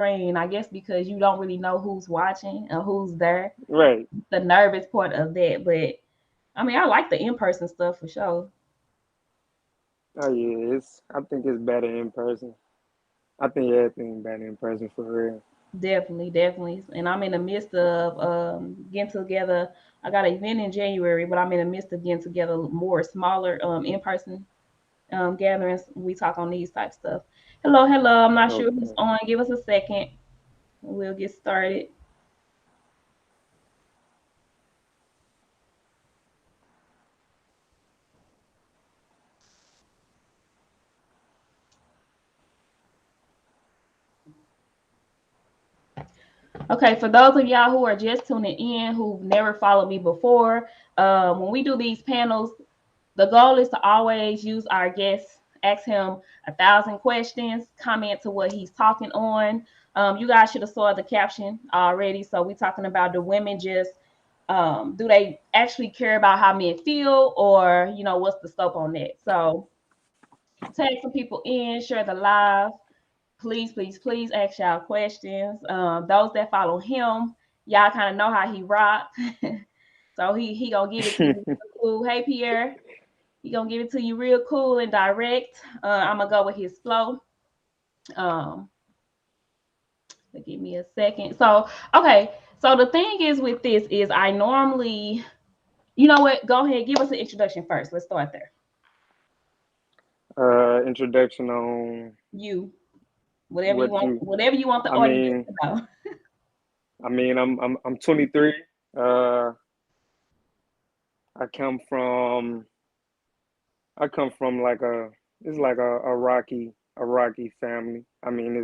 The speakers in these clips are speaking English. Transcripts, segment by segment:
screen. I guess because you don't really know who's watching or who's there. Right. The nervous part of that, but I mean, I like the in person stuff for sure. Oh yeah, I think it's better in person. I think everything better in person for real. Definitely, definitely. And I'm in the midst of getting together. I got an event in January, but I'm in the midst of getting together more smaller in person gatherings. We talk on these type stuff. Hello, hello. I'm not sure who's Okay. on. Give us a second. We'll get started. Okay, for those of y'all who are just tuning in, who've never followed me before, when we do these panels, the goal is to always use our guests, ask him 1,000 questions, comment to what he's talking on. You guys should have saw the caption already. So we're talking about the women just do they actually care about how men feel, or what's the scope on that? So tag some people in, share the live. Please, please, please ask y'all questions. Those that follow him, y'all kind of know how he rock. So he gonna give it to you cool. Hey Pierre, he gonna give it to you real cool and direct. I'm gonna go with his flow. Um, give me a second. So okay, so the thing is with this is I normally, you know what? Go ahead, give us an introduction first. Let's start there. Introduction on You, what you. whatever you want the I audience mean, to know. I'm 23. Uh, I come from I come from like it's like a rocky family. I mean,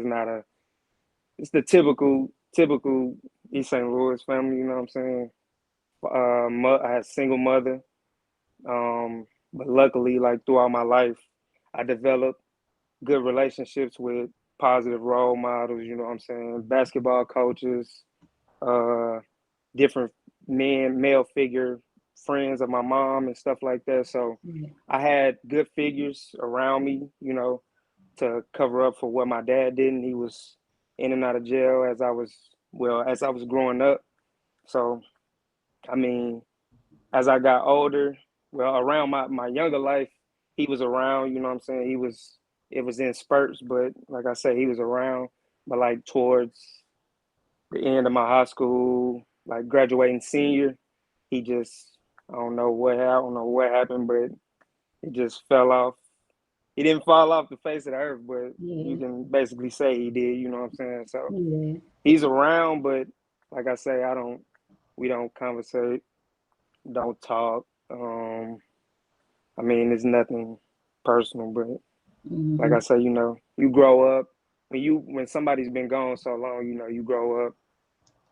it's the typical East St. Louis family. You know what I'm saying? I had a single mother. But luckily, like throughout my life, I developed good relationships with positive role models. You know what I'm saying? Basketball coaches, uh, different male figure friends of my mom and stuff like that. So Yeah. I had good figures around me, to cover up for what my dad did. And he was in and out of jail as I was growing up. So I mean, as I got older, well, around my younger life, he was around, you know what I'm saying? It was in spurts, but like I said, he was around. But like towards the end of my high school, like graduating senior, he just, I don't know what happened, but it just fell off. He didn't fall off the face of the earth, but you Yeah. can basically say he did, you know what I'm saying? So Yeah. he's around, but like I say, we don't conversate, don't talk. I mean, it's nothing personal, but like Hmm. I say, you grow up when somebody's been gone so long, you grow up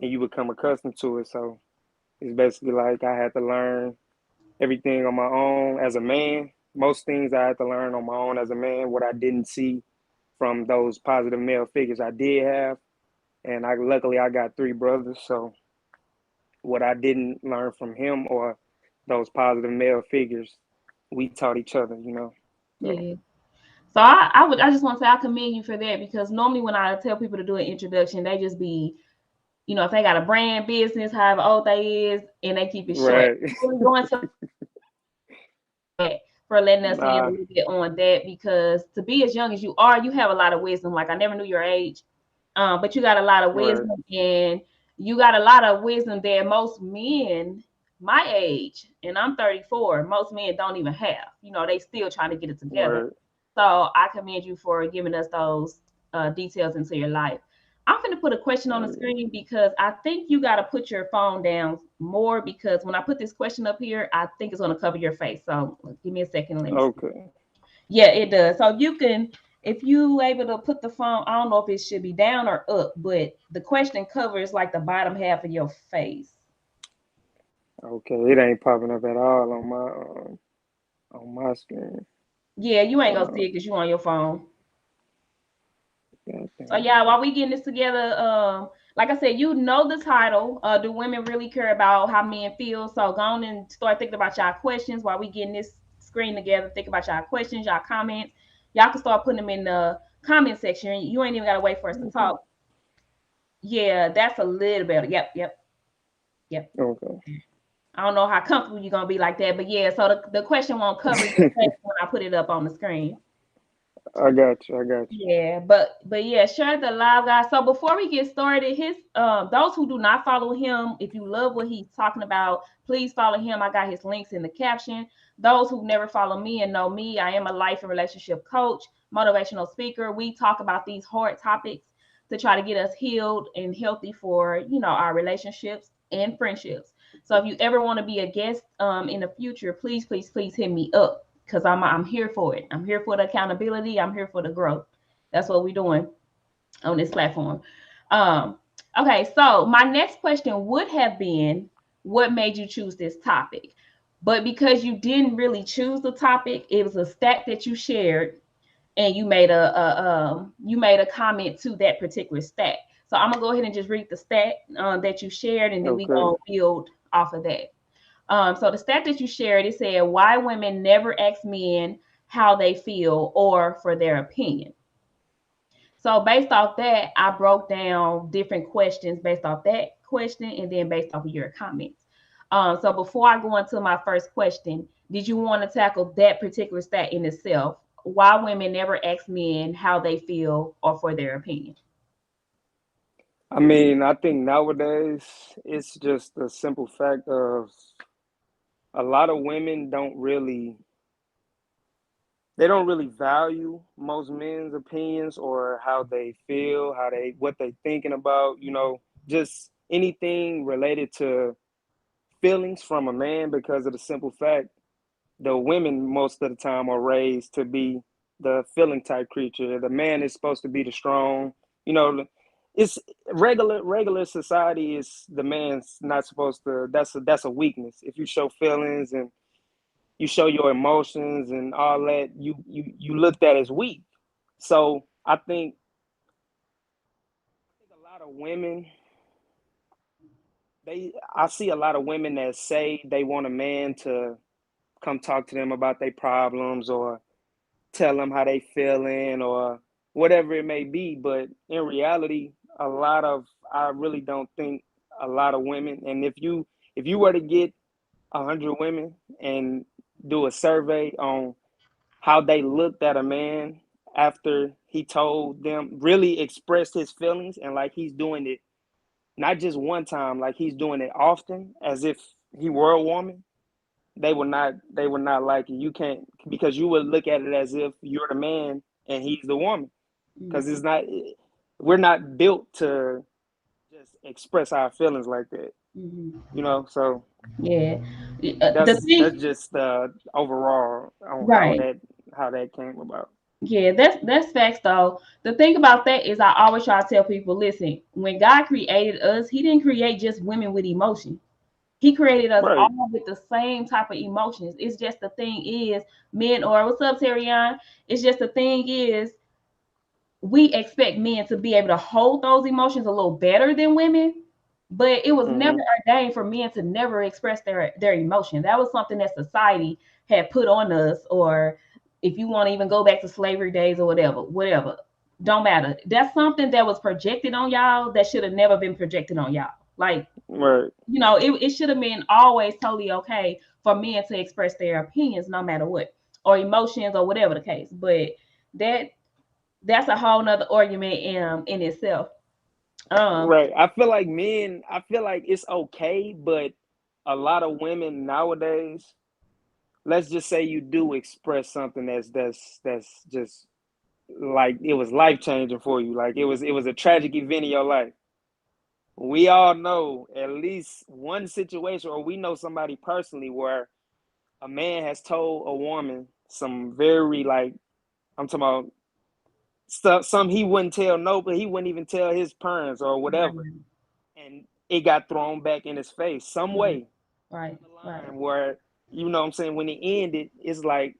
and you become accustomed to it. So it's basically like I had to learn everything on my own as a man. Most things I had to learn on my own as a man. What I didn't see from those positive male figures I did have, and I luckily I got three brothers. So what I didn't learn from him or those positive male figures, we taught each other. So Yeah. So I just want to say I commend you for that because normally when I tell people to do an introduction, they just be, if they got a brand business, however old they is, and they keep it short. right. Really going to that for letting us in a Nah, little bit on that because to be as young as you are, you have a lot of wisdom. Like I never knew your age, but you got a lot of right, wisdom, and you got a lot of wisdom that most men my age, and I'm 34, most men don't even have. They still trying to get it together. right. So I commend you for giving us those details into your life. I'm going to put a question on the Oh, screen because I think you got to put your phone down more because when I put this question up here, I think it's going to cover your face. So give me a second. Let me see. okay. Yeah, it does. So you can, if you able to put the phone, I don't know if it should be down or up, but the question covers like the bottom half of your face. Okay. It ain't popping up at all on my screen. Yeah, you ain't gonna Uh, see it because you on your phone. God So damn. yeah, while we getting this together, like I said, you know the title. Do women really care about how men feel? So go on and start thinking about y'all questions while we getting this screen together. Think about y'all questions, y'all comments. Y'all can start putting them in the comment section. You ain't even gotta wait for us to Okay. talk. Yeah, that's a little better. Yep, yep, yep. Okay. I don't know how comfortable you're gonna be like that, but yeah. So the question won't cover your face when I put it up on the screen. I got you. I got you. Yeah, but yeah, share the live guys. So before we get started, his those who do not follow him, if you love what he's talking about, please follow him. I got his links in the caption. Those who never follow me and know me, I am a life and relationship coach, motivational speaker. We talk about these hard topics to try to get us healed and healthy for our relationships and friendships. So if you ever want to be a guest in the future, please, please, please hit me up because I'm here for it. I'm here for the accountability. I'm here for the growth. That's what we're doing on this platform. Um, okay, so my next question would have been, what made you choose this topic? But because you didn't really choose the topic, it was a stat that you shared, and you made a comment to that particular stat. So I'm gonna go ahead and just read the stat that you shared, and then we Okay. gonna build off of that. So the stat that you shared, it said why women never ask men how they feel or for their opinion. So based off that, I broke down different questions based off that question and then based off of your comments. So before I go into my first question, did you want to tackle that particular stat in itself? Why women never ask men how they feel or for their opinion? I mean, I think nowadays it's just the simple fact of a lot of women they don't really value most men's opinions or how they feel, what they thinking about, just anything related to feelings from a man because of the simple fact the women most of the time are raised to be the feeling type creature. The man is supposed to be the strong, you know, it's regular society is the man's not supposed to that's a weakness. If you show feelings and you show your emotions and all that, you looked at as weak. So I think a lot of women I see a lot of women that say they want a man to come talk to them about their problems or tell them how they feeling or whatever it may be. But in reality, I really don't think a lot of women. And if you were to get 100 women and do a survey on how they looked at a man after he told them, really expressed his feelings, and like he's doing it not just one time, like he's doing it often as if he were a woman, they would not like it. You can't, because you would look at it as if you're the man and he's the woman, because Mm-hmm. it's not, we're not built to just express our feelings like that, Mm-hmm. so Yeah. The that's thing, just overall on how right. that came about. Yeah, that's facts though. The thing about that is I always try to tell people, listen, when God created us, he didn't create just women with emotion. He created us Right. all with the same type of emotions. It's just the thing is, men, or what's up, Terrion? It's just the thing is, we expect men to be able to hold those emotions a little better than women, but it was never Mm-hmm. ordained for men to never express their emotion. That was something that society had put on us, or if you want to even go back to slavery days or whatever, don't matter. That's something that was projected on y'all that should have never been projected on y'all. Like, Right. it should have been always totally okay for men to express their opinions no matter what, or emotions or whatever the case. But that that's a whole nother argument in itself. Um, Right. I feel like it's okay, but a lot of women nowadays, let's just say you do express something that's just like it was life changing for you, like it was a tragic event in your life. We all know at least one situation, or we know somebody personally where a man has told a woman some very, like, I'm talking about stuff, some he wouldn't tell, no, but he wouldn't even tell his parents or whatever, right, and it got thrown back in his face some right, way right, down the right. line, where, what I'm saying, when it ended, it's like,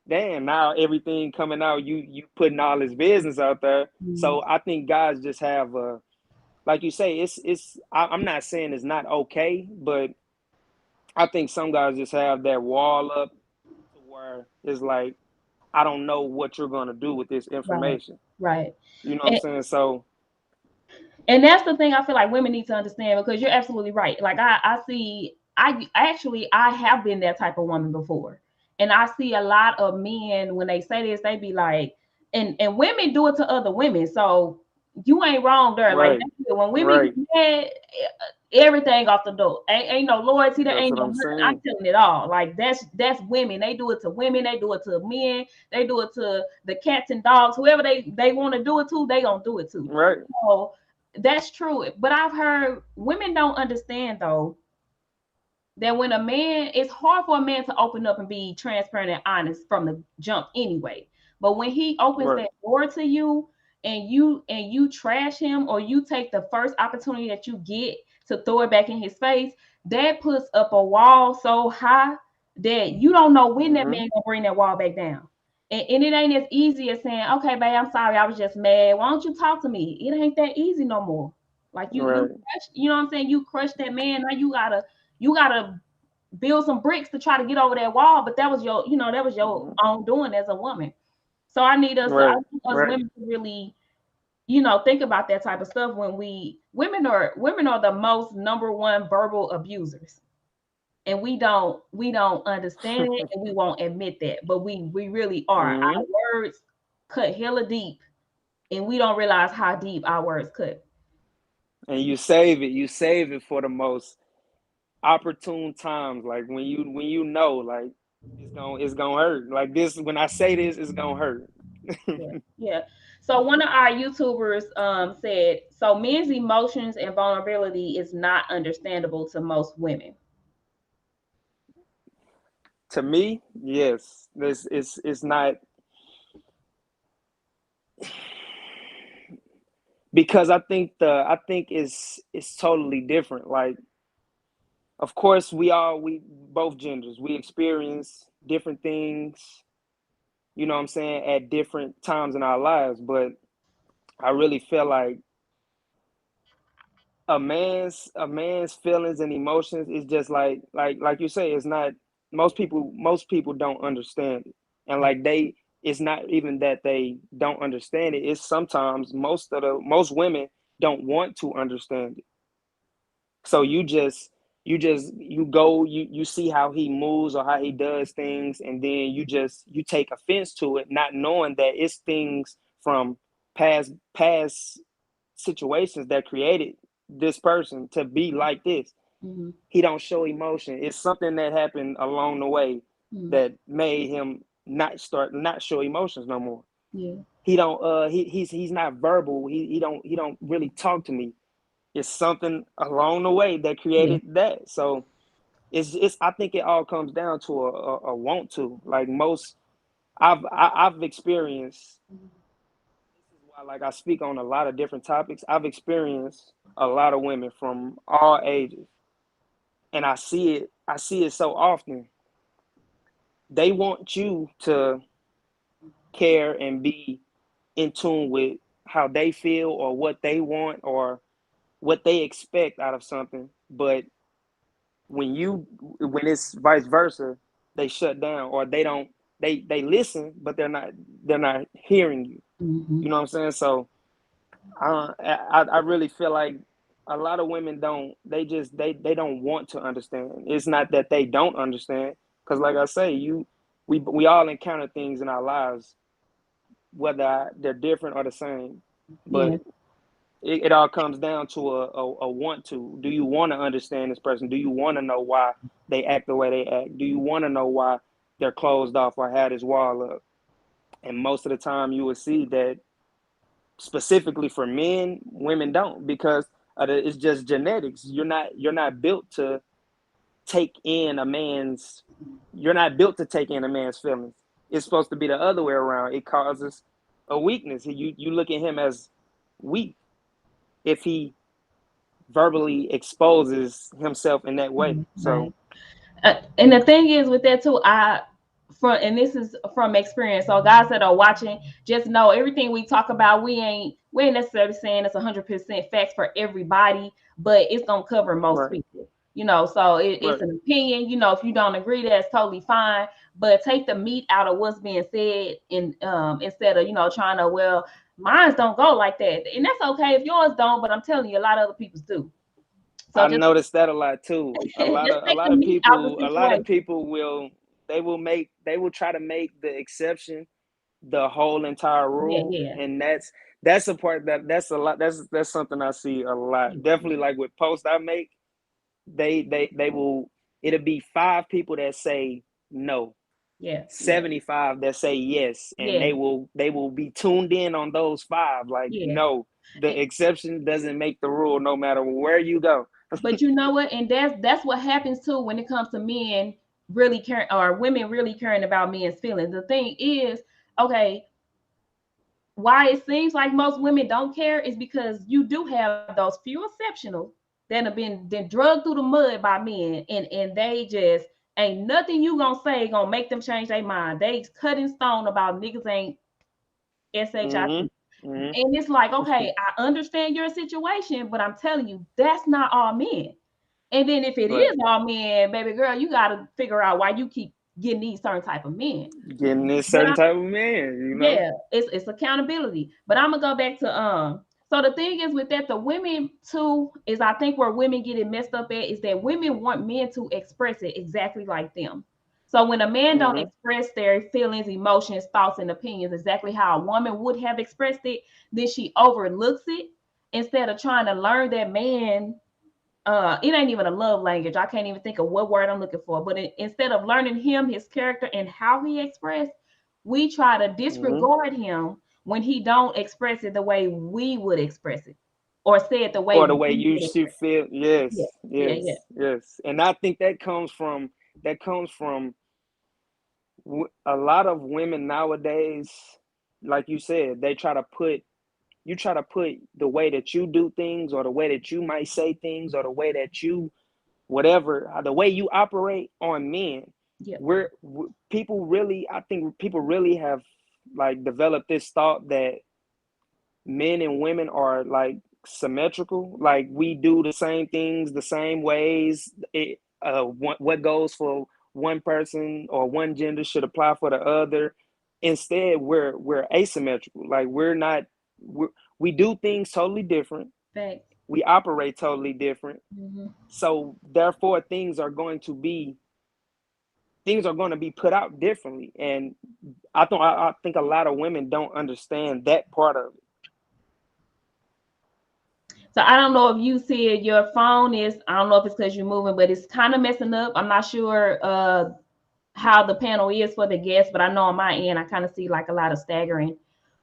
damn, now everything coming out, you putting all his business out there. Mhm. So I think guys just have a, like you say, I'm not saying it's not okay, but I think some guys just have that wall up to where it's like, I don't know what you're gonna do with this Right, information. right. You know what I'm And, saying? So And that's the thing I feel like women need to understand, because you're absolutely right. Like I see, I actually I have been that type of woman before, and I see a lot of men when they say this, they be like, and women do it to other women, so you ain't wrong there. Like Right. when women Right. get mad, everything off the door. Ain't no loyalty, there That's ain't what no I'm nothing. I'm saying. telling it all. Like that's women. They do it to women. They do it to men. They do it to the cats and dogs. Whoever they want to do it to, they gonna do it to. Right. So that's true. But I've heard women don't understand though that when a man, it's hard for a man to open up and be transparent and honest from the jump anyway. But when he opens Right. that door to you, and you trash him, or you take the first opportunity that you get to throw it back in his face, that puts up a wall so high that you don't know when that Mm-hmm. man gonna bring that wall back down. And it ain't as easy as saying, okay, babe, I'm sorry, I was just mad. Why don't you talk to me? It ain't that easy no more. Like Right. you know what I'm saying? You crushed that man. Now you gotta build some bricks to try to get over that wall. But that was your Mm-hmm. own doing as a woman. So I Right. need us Right. women to really, think about that type of stuff. When women are the most number one verbal abusers, and we don't understand it, and we won't admit that, but we really are. Mm-hmm. Our words cut hella deep, and we don't realize how deep our words cut. And you save it. You save it for the most opportune times. Like when you know, like it's gonna hurt. Like this, when I say this, it's gonna hurt. Yeah, yeah. So one of our YouTubers said, so men's emotions and vulnerability is not understandable to most women. To me, yes. This is it's not because I think it's totally different. Like, of course, we both genders we experience different things. You know what I'm saying, at different times in our lives, but I really feel like a man's feelings and emotions is just like you say, it's not, most people don't understand it. And like it's not even that they don't understand it, it's sometimes most women don't want to understand it. So you go, you see how he moves or how he does things, and then you take offense to it, not knowing that it's things from past situations that created this person to be like this. Mm-hmm. He don't show emotion. It's something that happened along the way Mm-hmm. that made him not show emotions no more. Yeah, He don't he's not verbal. He don't really talk to me. It's something along the way that yeah, created that. So it's I think it all comes down to a want to. Like most I've experienced, this is why, like, I speak on a lot of different topics. I've experienced a lot of women from all ages, and I see it so often. They want you to care and be in tune with how they feel or what they want or what they expect out of something. But when it's vice versa, they shut down, or they don't, they listen, but they're not hearing you. mm-hmm. You know what I'm saying? So I really feel like a lot of women don't, they don't want to understand. It's not that they don't understand, because like I say, we all encounter things in our lives, whether they're different or the same, but Yeah, it all comes down to a want to. Do you want to understand this person? Do you want to know why they act the way they act? Do you want to know why they're closed off or had this wall up? And most of the time, you will see that specifically for men, women don't, because it's just genetics. You're not built to take in a man's. You're not built to take in a man's feelings. It's supposed to be the other way around. It causes a weakness. You look at him as weak if he verbally exposes himself in that way. right. So And the thing is with that too, and this is from experience. So guys that are watching, just know everything we talk about, we ain't necessarily saying it's 100% facts for everybody, but it's gonna cover most right, people. So it's right, an opinion. If you don't agree, that's totally fine. But take the meat out of what's being said, and instead of trying to, well, Mines don't go like that, and that's okay if yours don't. But I'm telling you, a lot of other people's do. So I just noticed that a lot too. just A take lot the of meat out the people, situation. will, they will try to make the exception the whole entire Yeah, rule, yeah, and that's a part that's a lot. That's something I see a lot. yeah, Definitely, like with posts I make, they will. It'll be five people that say no, yeah, yeah, 75 that say yes, and yeah, they will be tuned in on those five. Like, yeah. no, the exception doesn't make the rule, no matter where you go. But you know what? And that's what happens too when it comes to men really caring or women really caring about men's feelings. The thing is, okay, why it seems like most women don't care is because you do have those few exceptionals that have been then drugged through the mud by men, and they just ain't nothing you gonna say gonna make them change their mind. They cut in stone about niggas ain't shit. Mm-hmm. Mm-hmm. And it's like, okay, I understand your situation, but I'm telling you, that's not all men. And then if it Right. is all men, baby girl, you got to figure out why you keep getting these certain type of men. Getting this But certain type of man. yeah, it's accountability. But I'm gonna go back to So the thing is with that, the women too is I think where women get it messed up at is that women want men to express it exactly like them. So when a man don't Mm-hmm. express their feelings, emotions, thoughts, and opinions exactly how a woman would have expressed it, then she overlooks it instead of trying to learn that man. It ain't even a love language. I can't even think of what word I'm looking for. But instead of learning him, his character, and how he expressed, we try to Mm-hmm. disregard him when he don't express it the way we would express it, or say it the way Or the we way you would should express feel. it. Yeah, Yes, yeah, yeah. yes, yes. And I think that comes from a lot of women nowadays. Like you said, they try to put you try to put the way that you do things, or the way that you might say things, or the way that you whatever the way you operate on men. Yeah. People really, I think people really have like developed this thought that men and women are like symmetrical, like we do the same things the same ways. What goes for one person or one gender should apply for the other. Instead, we're asymmetrical. Like we do things totally different, Facts. we operate totally different. Hmm. So therefore things are going to be put out differently. And I think a lot of women don't understand that part of it. So I don't know if you see it. Your phone is. I don't know if it's because you're moving, but it's kind of messing up. I'm not sure how the panel is for the guests, but I know on my end I kind of see like a lot of staggering.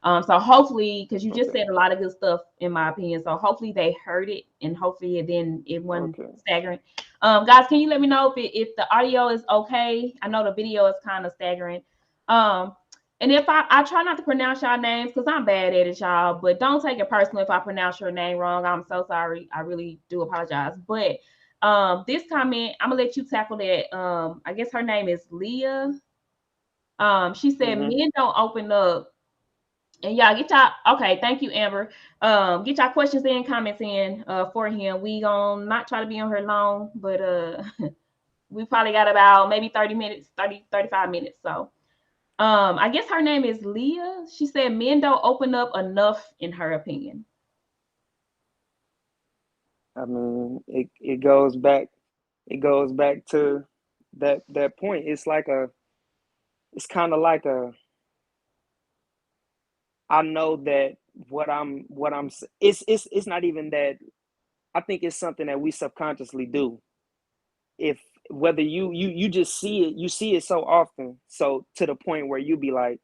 So hopefully, because you just Okay. said a lot of good stuff in my opinion, so hopefully they heard it and hopefully it wasn't Okay. staggering. Guys, can you let me know if the audio is okay? I know the video is kind of staggering. Um, and if I try not to pronounce y'all names because I'm bad at it, y'all, but don't take it personal if I pronounce your name wrong. I'm so sorry. I really do apologize. But this comment, I'm gonna let you tackle that. I guess her name is Leah. She said Mm-hmm. men don't open up. And y'all get y'all okay, thank you, Amber. Get y'all questions in, comments in for him. We gonna not try to be on her long, but we probably got about maybe 30 minutes, 35 minutes. So I guess her name is Leah. She said men don't open up enough in her opinion. I mean, it goes back to that point. It's kind of like a, I know that what I'm it's not even that. I think it's something that we subconsciously do. If whether you just you see it so often, so to the point where you be like,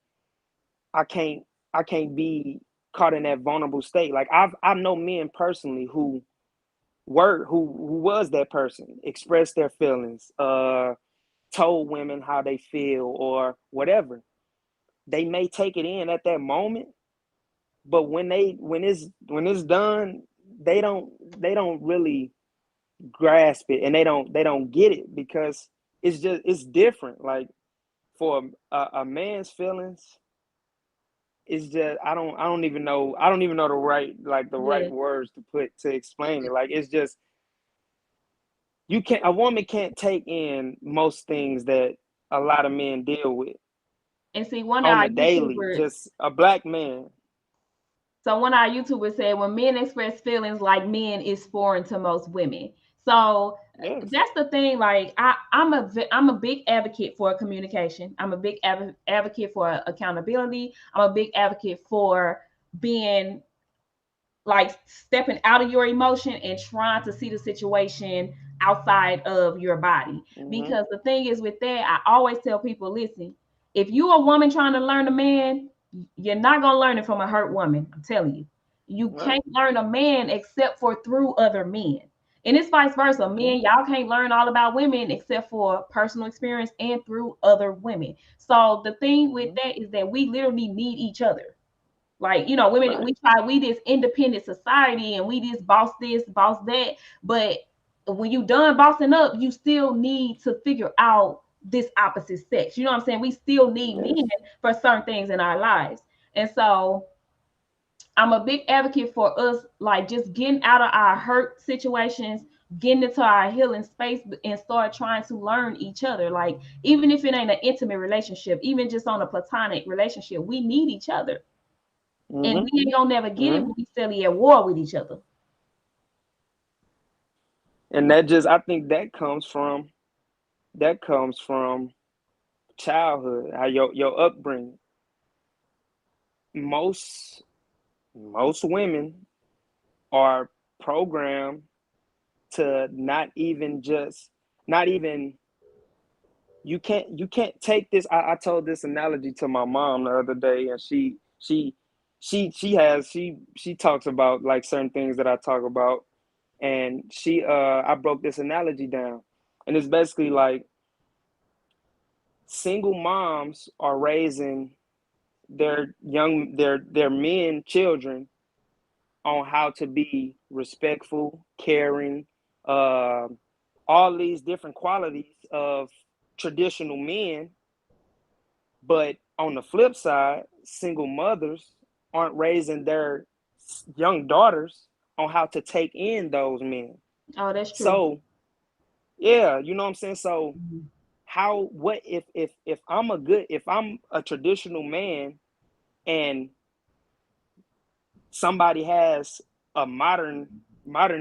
I can't I can't be caught in that vulnerable state. Like I know men personally who was that person, expressed their feelings, told women how they feel or whatever. They may take it in at that moment, but when it's done, they don't really grasp it, and they don't get it, because it's different. Like for a man's feelings, it's just I don't even know the right Yeah. words to put to explain it. Like it's just, you can't a woman can't take in most things that a lot of men deal with And see, one of on our the daily. YouTubers, Just a black man. So one of our YouTubers said, when men express feelings like men is foreign to most women. So Yes. that's the thing. Like I'm a big advocate for communication. I'm a big advocate for accountability. I'm a big advocate for being like stepping out of your emotion and trying to see the situation outside of your body. Mm-hmm. Because the thing is with that, I always tell people, listen, if you a woman trying to learn a man, you're not gonna learn it from a hurt woman. I'm telling you. You Right. can't learn a man except for through other men. And it's vice versa. Mm-hmm. Men, y'all can't learn all about women except for personal experience and through other women. So the thing with Mm-hmm. that is that we literally need each other. Like, women, Right. we this independent society and we this, boss that. But when you done bossing up, you still need to figure out this opposite sex. You know what I'm saying? We still need men Yes. for certain things in our lives. And so I'm a big advocate for us, like just getting out of our hurt situations, getting into our healing space and start trying to learn each other. Like, even if it ain't an intimate relationship, even just on a platonic relationship, we need each other. And Mm-hmm. we ain't gonna never get it Mm-hmm. when we still at war with each other. And that just, I think that comes from childhood, how your upbringing. Most most women are programmed to not even you can't take this. I told this analogy to my mom the other day, and she talks about like certain things that I talk about, and I broke this analogy down, and it's basically like single moms are raising their men children on how to be respectful, caring, uh, all these different qualities of traditional men. But on the flip side, single mothers aren't raising their young daughters on how to take in those men. Oh, that's true. So yeah, you know what I'm saying. So Mhm. how what if I'm a traditional man and somebody has a modern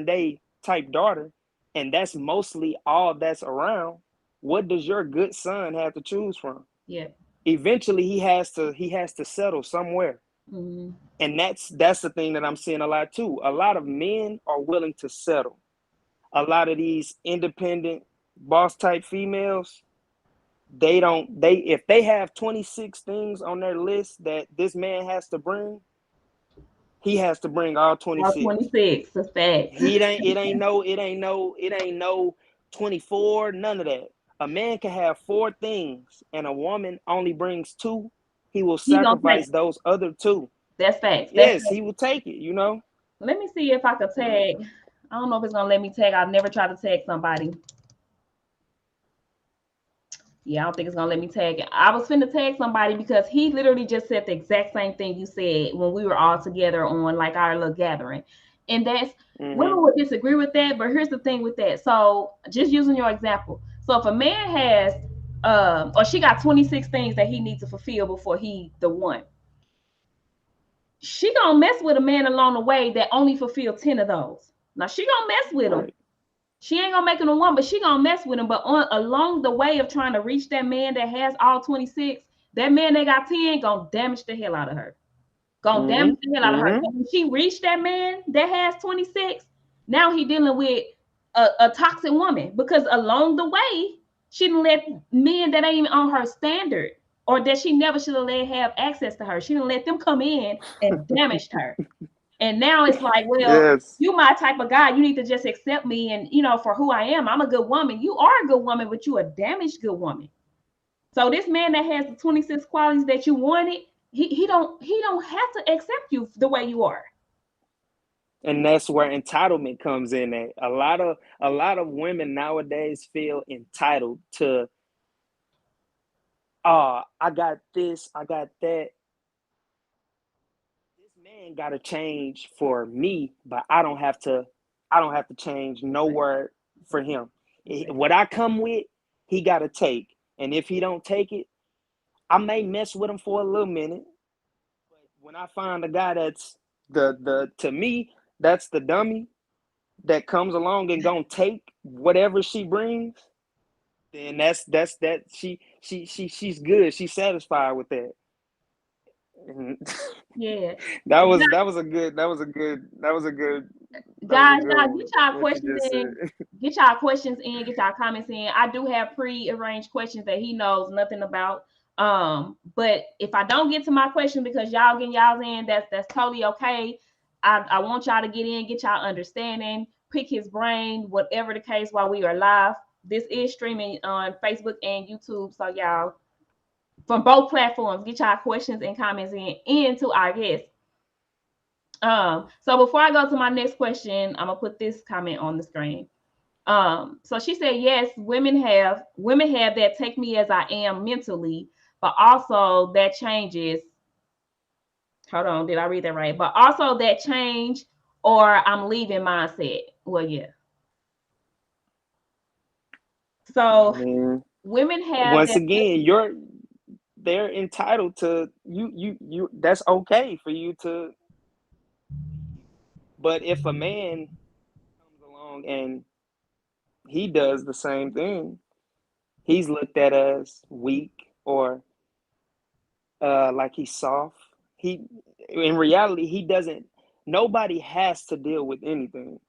day type daughter and that's mostly all that's around, what does your good son have to choose from? Yeah. Eventually he has to settle somewhere. Hmm. And that's the thing that I'm seeing a lot too. A lot of men are willing to settle. A lot of these independent boss type females, they if they have 26 things on their list that this man has to bring, he has to bring all All 26. 26. That's facts. He ain't it ain't no 24, none of that. A man can have four things and a woman only brings two. He will He gonna take sacrifice it. those other two. That's facts. That's Yes, he facts. will take it. Let me see if I could tag. I don't know if it's gonna let me tag. I've never tried to tag somebody. Yeah, I don't think it's gonna let me tag it. I was finna tag somebody because he literally just said the exact same thing you said when we were all together on like our little gathering. And that's women Mm-hmm. would disagree with that, but here's the thing with that. So just using your example. So if a man has or she got 26 things that he needs to fulfill before he the one, she gonna mess with a man along the way that only fulfill 10 of those. Now she gonna mess with him. Right. She ain't gonna make him a one, but she gonna mess with him. But on along the way of trying to reach that man that has all 26, that man that got 10 gonna damage the hell out of her. Gonna Mm-hmm. damage the hell out of her. Mm-hmm. So when she reached that man that has 26, now he dealing with a toxic woman because along the way, she didn't let men that ain't even on her standard or that she never should have let have access to her. She didn't let them come in and damaged her. And now it's like, well, Yes. you my type of guy. You need to just accept me and for who I am. I'm a good woman. You are a good woman, but you a damaged good woman. So this man that has the 26 qualities that you wanted, he don't have to accept you the way you are. And that's where entitlement comes in at. A lot of women nowadays feel entitled to I got this, I got that. This man got to change for me, but I don't have to change nowhere for him. What I come with, he got to take. And if he don't take it, I may mess with him for a little minute, but when I find a guy that's the to me, that's the dummy that comes along and gonna take whatever she brings, then that's that she's good. She's satisfied with that. And Yeah. that was a Guys, good y'all one. get y'all What you questions just said. in. Get y'all questions in. Get y'all comments in. I do have pre-arranged questions that he knows nothing about. But if I don't get to my question because y'all getting y'all in, that's totally okay. I want y'all to get in, get y'all understanding, pick his brain, whatever the case. While we are live, this is streaming on Facebook and YouTube. So y'all from both platforms, get y'all questions and comments in to our guests. So before I go to my next question, I'm gonna put this comment on the screen. So she said, yes, women have that take me as I am mentally, but also that changes. Hold on, did I read that right? But also that change or I'm leaving mindset. Well, yeah. I So mean, women have once that. again, they're entitled to you. That's okay for you to leave. But if a man comes along and he does the same thing, he's looked at as weak or like he's soft. He, in reality, he doesn't. Nobody has to deal with anything.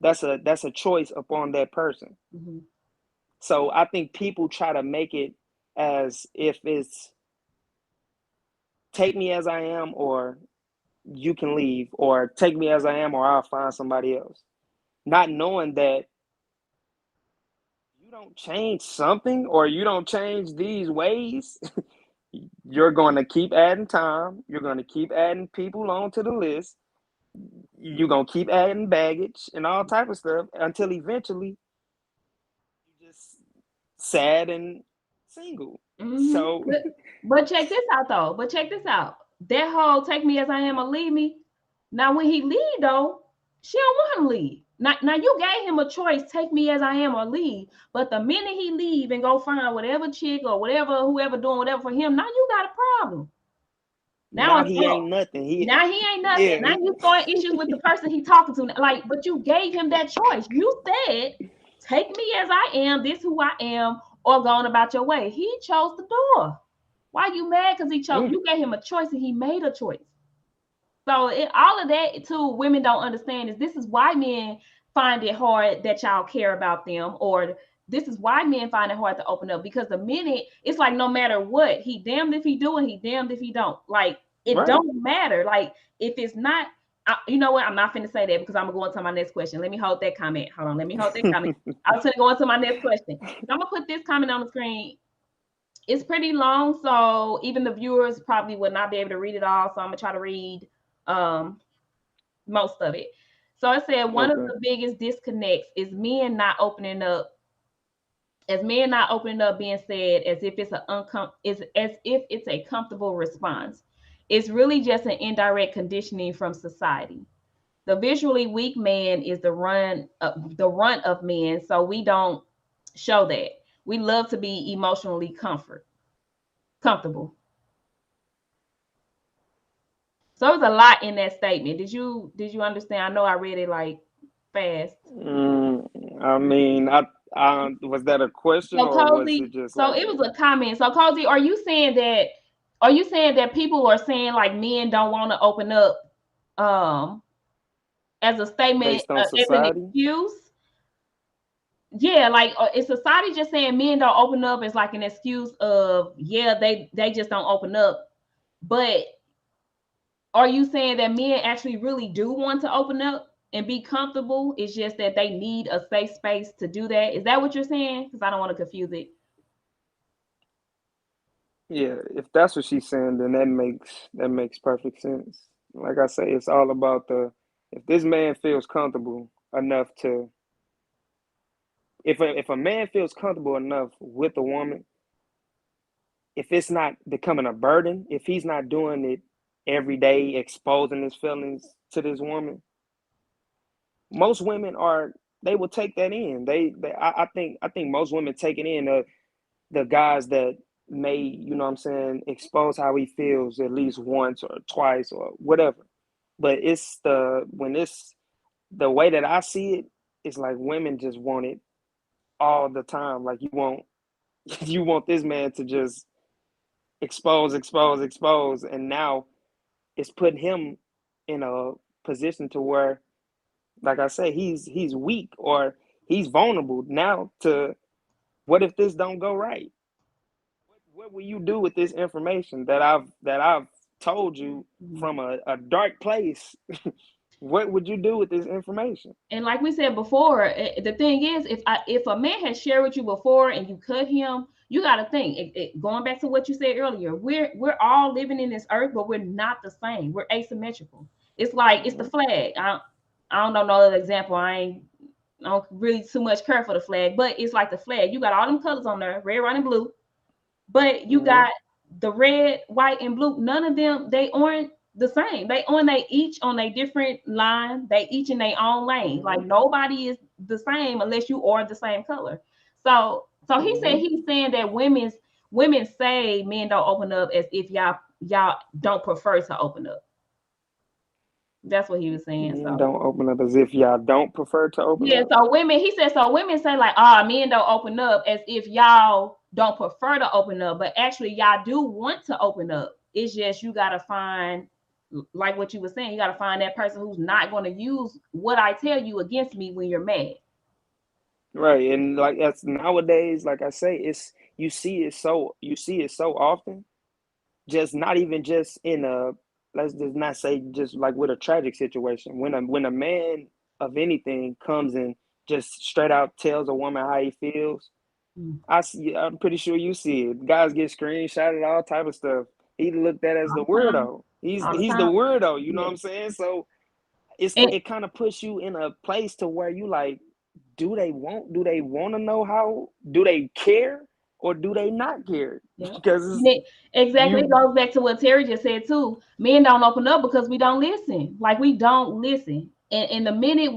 That's a choice upon that person. Mhm. So I think people try to make it as if it's take me as I am, or you can leave, or take me as I am, or I'll find somebody else. Not knowing that you don't change something or you don't change these ways, you're going to keep adding time. You're going to keep adding people onto the list. You're going to keep adding baggage and all type of stuff until eventually you're just sad and single. Mm-hmm. So But check this out though. But check this out. That whole take me as I am or leave me. Now when he leave though, she don't want him to leave. Now you gave him a choice, take me as I am or leave. But the minute he leave and go find whatever chick or whatever, whoever doing whatever for him, now you got a problem. Now now it's he up. ain't nothing. Now he ain't nothing. Yeah, Now you throwing issues with the person he talking to. Like, but you gave him that choice. You said, take me as I am, this who I am, or going about your way. He chose the door. Why you mad? Because he chose. mm, You gave him a choice and he made a choice. So all of that too, women don't understand is this is why men find it hard that y'all care about them, or this is why men find it hard to open up because the minute it's like no matter what, he damned if he do and he damned if he don't. Like it right. don't matter. Like if it's not, you know what? I'm not finna say that because I'm gonna go into my next question. Let me hold that comment. Hold on. Let me hold that comment. I was gonna go into my next question. I'm gonna put this comment on the screen. It's pretty long, so even the viewers probably would not be able to read it all. So I'm gonna try to read um, most of it. So it said one of Okay. the biggest disconnects is men not opening up, as men not opening up, being said as if it's is as if it's a comfortable response. It's really just an indirect conditioning from society. The visually weak man is the runt of men, so we don't show that. We love to be emotionally comfortable. So it was a lot in that statement. Did you understand? I know I read it like fast. Mm, I mean, I was that a question So or was Cozy, it just so like it a was a comment. So Cozy, are you saying that people are saying like men don't want to open up um as a statement based on as an society? excuse? Yeah, like is society just saying men don't open up as like an excuse of yeah, they just don't open up. But are you saying that men actually really do want to open up and be comfortable? It's just that they need a safe space to do that. Is that what you're saying? Because I don't want to confuse it. Yeah, if that's what she's saying, then that makes perfect sense. Like I say, it's all about the if this man feels comfortable enough to if a man feels comfortable enough with a woman, if it's not becoming a burden, if he's not doing it every day, exposing his feelings to this woman, most women are they will take that in. I think most women take it in. The guys that may, you know what I'm saying, expose how he feels at least once or twice or whatever. But it's the when it's the way that I see it, it's like women just want it all the time. Like you want you want this man to just expose, expose, expose, and now it's putting him in a position to where, like I say, he's weak or he's vulnerable now to what if this don't go right? What will you do with this information that I've told you Mhm. from a dark place? What would you do with this information? And like we said before, the thing is, if a man has shared with you before and you cut him, you got to think. Going back to what you said earlier, we're all living in this earth, but we're not the same. We're asymmetrical. It's like it's the Mm-hmm. flag. I don't know no other example. I don't really too much care for the flag, but it's like the flag. You got all them colors on there, red, white, and blue. But you Mm-hmm. got the red, white, and blue. None of them they aren't the same. They each on a different line. They each in their own lane. Mm-hmm. Like nobody is the same unless you are the same color. So he said Mm-hmm. he's saying that women say men don't open up as if y'all don't prefer to open up. That's what he was saying. Men So don't open up as if y'all don't prefer to open yeah, up. so women, he said, so women say like, oh, men don't open up as if y'all don't prefer to open up, but actually y'all do want to open up. It's just you gotta find, like what you were saying, you gotta find that person who's not gonna use what I tell you against me when you're mad. Right. And like that's nowadays, like I say, it's you see it so often, just not even just in a let's just not say just like with a tragic situation. When a man of anything comes and just straight out tells a woman how he feels, Mm. I'm pretty sure you see it. Guys get screenshotted, all type of stuff. He looked at as All the the time, weirdo. He's all the he's the time. weirdo, you know Yeah. what I'm saying? So And it kind of puts you in a place to where you like, do they want to know how, do they care or do they not care? yeah. Because And it, exactly. It you goes back to what Terry just said too. Men don't open up because we don't listen. Like we don't listen. And the minute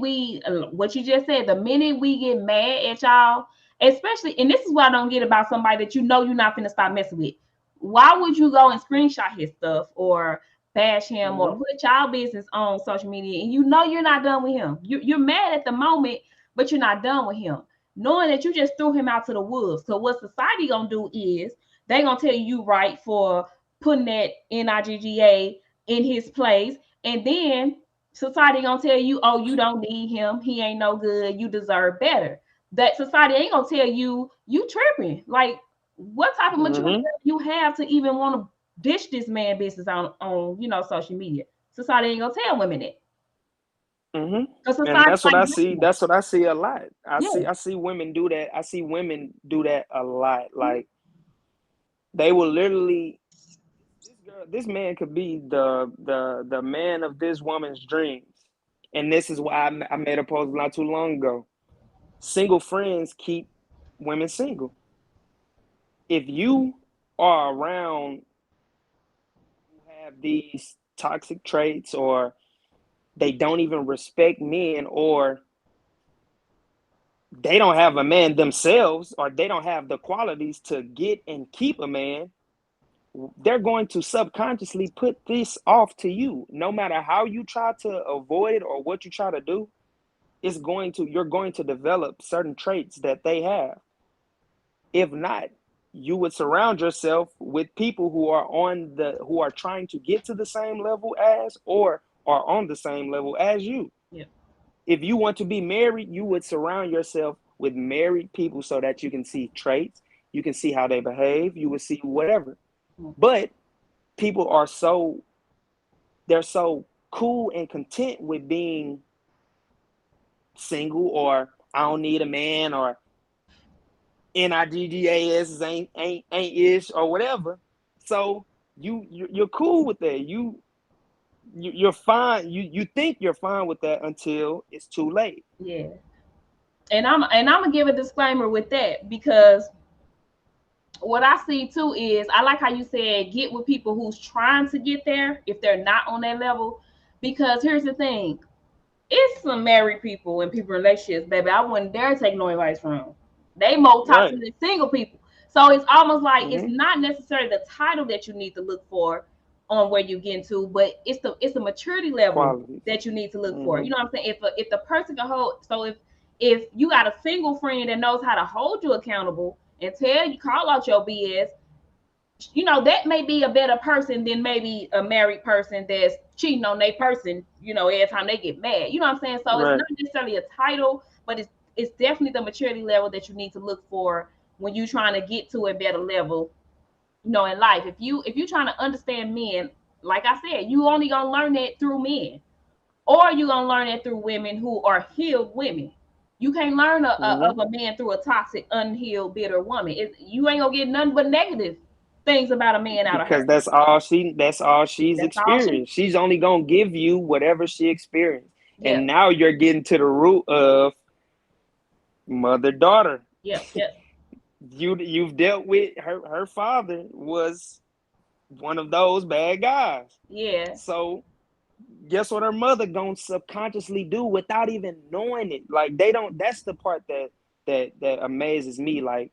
what you just said, the minute we get mad at y'all, especially, and this is what I don't get about somebody that you know you're not finna stop messing with. Why would you go and screenshot his stuff or bash him or mm-hmm, put y'all business on social media and you know you're not done with him? You're mad at the moment, but you're not done with him knowing that you just threw him out to the wolves. So what society gonna do is they gonna tell you right for putting that NIGGA in his place, and then society gonna tell you, oh, you don't need him, he ain't no good, you deserve better. That society ain't gonna tell you you tripping. Like, what type of maturity mm-hmm, you have to even want to dish this man business on social media? Society ain't gonna tell women that. mm-hmm. Because And society like that. that's what I see a lot. Yeah. I see women do that. I see women do that a lot. Like they will literally, this man could be the man of this woman's dreams. And this is why I made a post not too long ago. Single friends keep women single. If you are around who have these toxic traits, or they don't even respect men, or they don't have a man themselves, or they don't have the qualities to get and keep a man, they're going to subconsciously put this off to you. No matter how you try to avoid it or what you try to do, you're going to develop certain traits that they have. If not, you would surround yourself with people who are trying to get to the same level as, or are on the same level as you. Yeah. If you want to be married, you would surround yourself with married people so that you can see traits, you can see how they behave, you would see whatever. But people are they're so cool and content with being single, or I don't need a man, or NIGGAS ain't ish, or whatever. So you're cool with that. You're fine. You think you're fine with that until it's too late. Yeah. And I'm gonna give a disclaimer with that because what I see too is I like how you said get with people who's trying to get there if they're not on that level. Because here's the thing, it's some married people and people in relationships, baby. I wouldn't dare take no advice from. They more toxic Right. than single people. So it's almost like it's Mm-hmm. not necessarily the title that you need to look for. on where you get into, but it's the maturity level Qualities. that you need to look for. Mm-hmm. You know what I'm saying? If the person can hold, so if you got a single friend that knows how to hold you accountable and tell you, call out your BS, that may be a better person than maybe a married person that's cheating on their person, every time they get mad. You know what I'm saying? So it's Right. not necessarily a title, but it's definitely the maturity level that you need to look for when you're trying to get to a better level, in life. If you trying to understand men, like I said, you only gonna learn that through men, or you gonna learn it through women who are healed women. You can't learn of Mm-hmm. a man through a toxic, unhealed, bitter woman. You ain't gonna get nothing but negative things about a man out of Because her. that's all she's That's all she. experienced. She's only gonna give you whatever she experienced. Yeah, And now you're getting to the root of mother daughter. yeah, yeah, You've dealt with her father was one of those bad guys. yeah, So guess what her mother gonna subconsciously do without even knowing it? Like they don't that's the part that amazes me. Like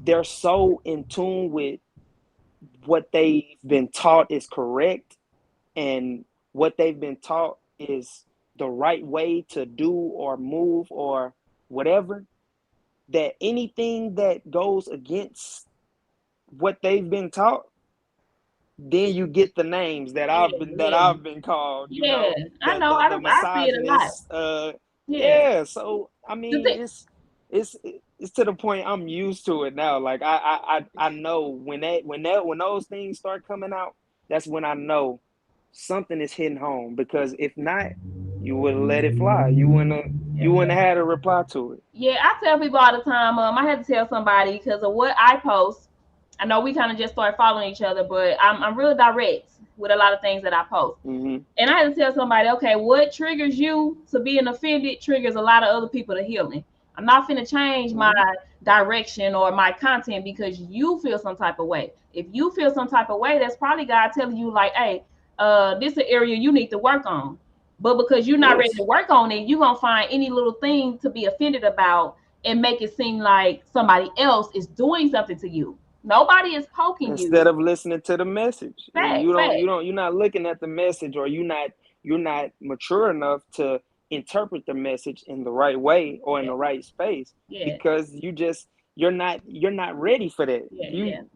they're so in tune with what they've been taught is correct and what they've been taught is the right way to do or move or whatever, that anything that goes against what they've been taught, then you get the names that yeah, yeah, I've been called, yeah. I the know. the, I the I see it a lot. misogynist. Yeah. Yeah, so I The mean thing, it's it's to the point I'm used to it now. Like I know when those things start coming out, that's when I know something is hitting home, because if not, you would have let it fly. yeah, You wouldn't yeah. have had a reply to it. Yeah, I tell people all the time. I had to tell somebody because of what I post. I know we kind of just started following each other, but I'm real direct with a lot of things that I post. Mm-hmm. And I had to tell somebody, okay, what triggers you to being offended triggers a lot of other people to healing. I'm not finna change my Mm-hmm. direction or my content because you feel some type of way. If you feel some type of way, that's probably God telling you, like, hey, this is an area you need to work on. But because you're not ready to Yes. work on it, you're gonna find any little thing to be offended about and make it seem like somebody else is doing something to you. Nobody is poking Instead you. of listening to the message, Fact, fact. you're not looking at the message, or you're not mature enough to interpret the message in the right way or in Yeah, the right space, yeah, because you're not ready for that. yeah, yeah. You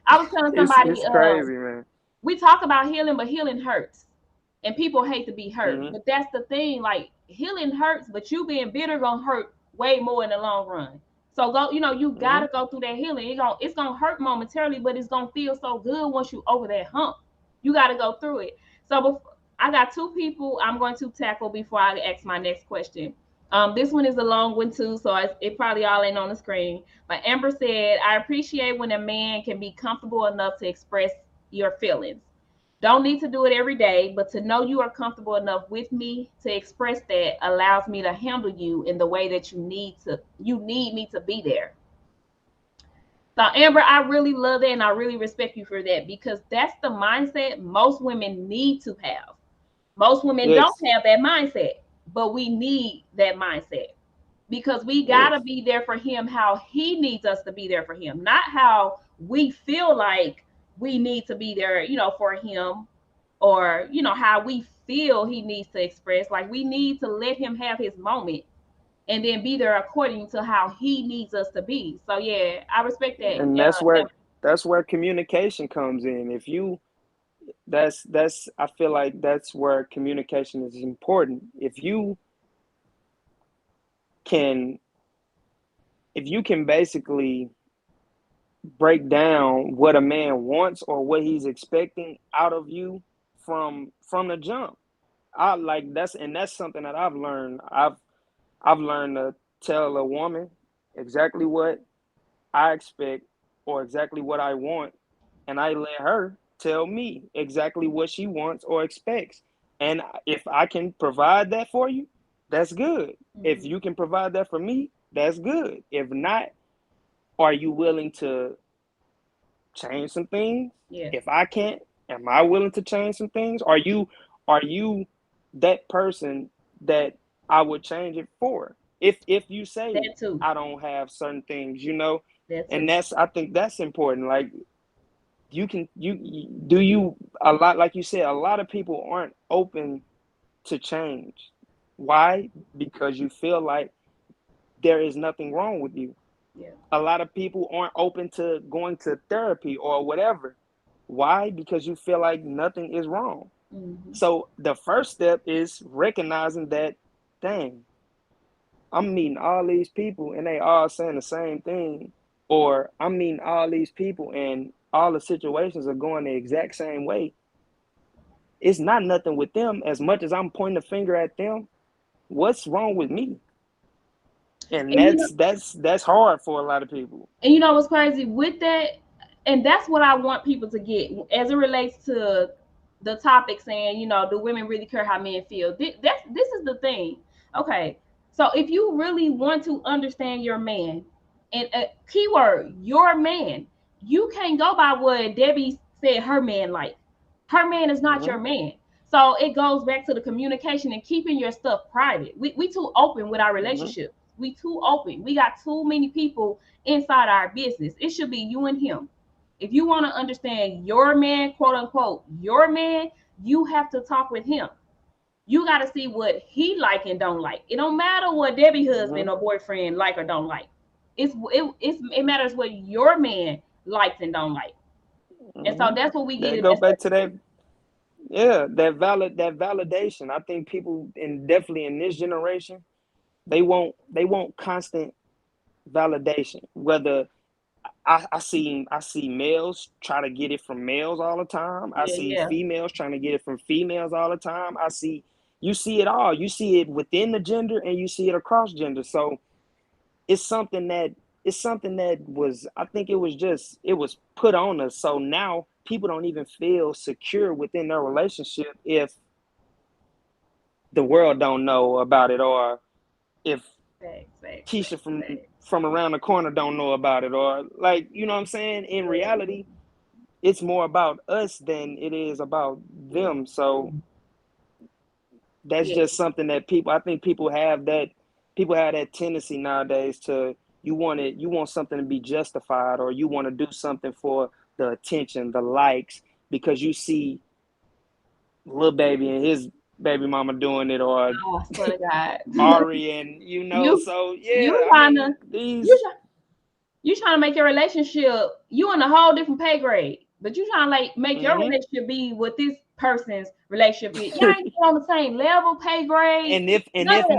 I was telling somebody, it's crazy, man. we talk about healing, but healing hurts, and people hate to be hurt. Mm-hmm. But that's the thing, like healing hurts, but you being bitter gonna hurt way more in the long run. So go, you Mm-hmm. gotta go through that healing. It's gonna hurt momentarily, but it's gonna feel so good once you over that hump. You gotta go through it. So before, I got two people I'm going to tackle before I ask my next question. This one is a long one too, so it probably all ain't on the screen. But Amber said, I appreciate when a man can be comfortable enough to express your feelings. Don't need to do it every day, but to know you are comfortable enough with me to express that allows me to handle you in the way that you need me to be there. So Amber, I really love that and I really respect you for that because that's the mindset most women need to have. Most women don't Yes. have that mindset, but we need that mindset because we got to Yes. be there for him how he needs us to be there for him, not how we feel like we need to be there, for him, or how we feel he needs to express. Like we need to let him have his moment and then be there according to how he needs us to be. So yeah, I respect that. And that's where communication comes in. If you that's I feel like that's where communication is important. Can if you can basically break down what a man wants or what he's expecting out of you from the jump. I like that's something that I've learned. I've learned to tell a woman exactly what I expect or exactly what I want, and I let her tell me exactly what she wants or expects. And if I can provide that for you, that's good. If Mhm. you can provide that for me, that's good. If not, are you willing to change some things? Yeah, If I can't, am I willing to change some things? Are you that person that I would change it for? If you say that too. I don't have certain things, That and too. I think that's important. Like you a lot, like you said, a lot of people aren't open to change. Why? Because you feel like there is nothing wrong with you. Yeah. A lot of people aren't open to going to therapy or whatever. Why? Because you feel like nothing is wrong. Mm-hmm. So the first step is recognizing that, dang, I'm meeting all these people and they all saying the same thing. Or I'm meeting all these people and all the situations are going the exact same way. It's not nothing with them as much as I'm pointing the finger at them. What's wrong with me? And And you know, that's hard for a lot of people. and you know what's crazy with that, and that's what I want people to get as it relates to the topic, saying, do women really care how men feel? This is the thing. Okay, so if you really want to understand your man, and keyword your man, you can't go by what Debbie said her man like. Her man is not your Mm-hmm. man. So it goes back to the communication and keeping your stuff private. We too open with our Mm-hmm. relationship. We too open. We got too many people inside our business. It should be you and him. If you want to understand your man, quote unquote, your man, you have to talk with him. You got to see what he like and don't like. It don't matter what Debbie husband Mm-hmm. or boyfriend like or don't like. It matters what your man likes and don't like. And so Mm-hmm. that's what we get That in go that back to stuff. that. Yeah, that validation. I think people, and definitely in this generation, they want constant validation. Whether I see males try to get it from males all the time. I Yeah, see yeah, females trying to get it from females all the time. You see it all. You see it within the gender and you see it across gender. So it's something that was, I think it was put on us. So now people don't even feel secure within their relationship if the world don't know about it, or if facts, facts, Keisha facts, facts. from around the corner don't know about it, or like, you know what I'm saying? In Yeah, reality, it's more about us than it is about them. So that's yeah, just something that I think people have that tendency nowadays to, you want something to be justified, or you want to do something for the attention, the likes, because you see Lil Baby and his baby mama doing it, or oh, I swear to God. Ari, and you so you yeah, I trying to mean you these. you trying to make your relationship, you in a whole different pay grade, but you trying to like make your Mm-hmm. relationship be what this person's relationship is. Y'all ain't even on the same level, pay grade, And none if of that.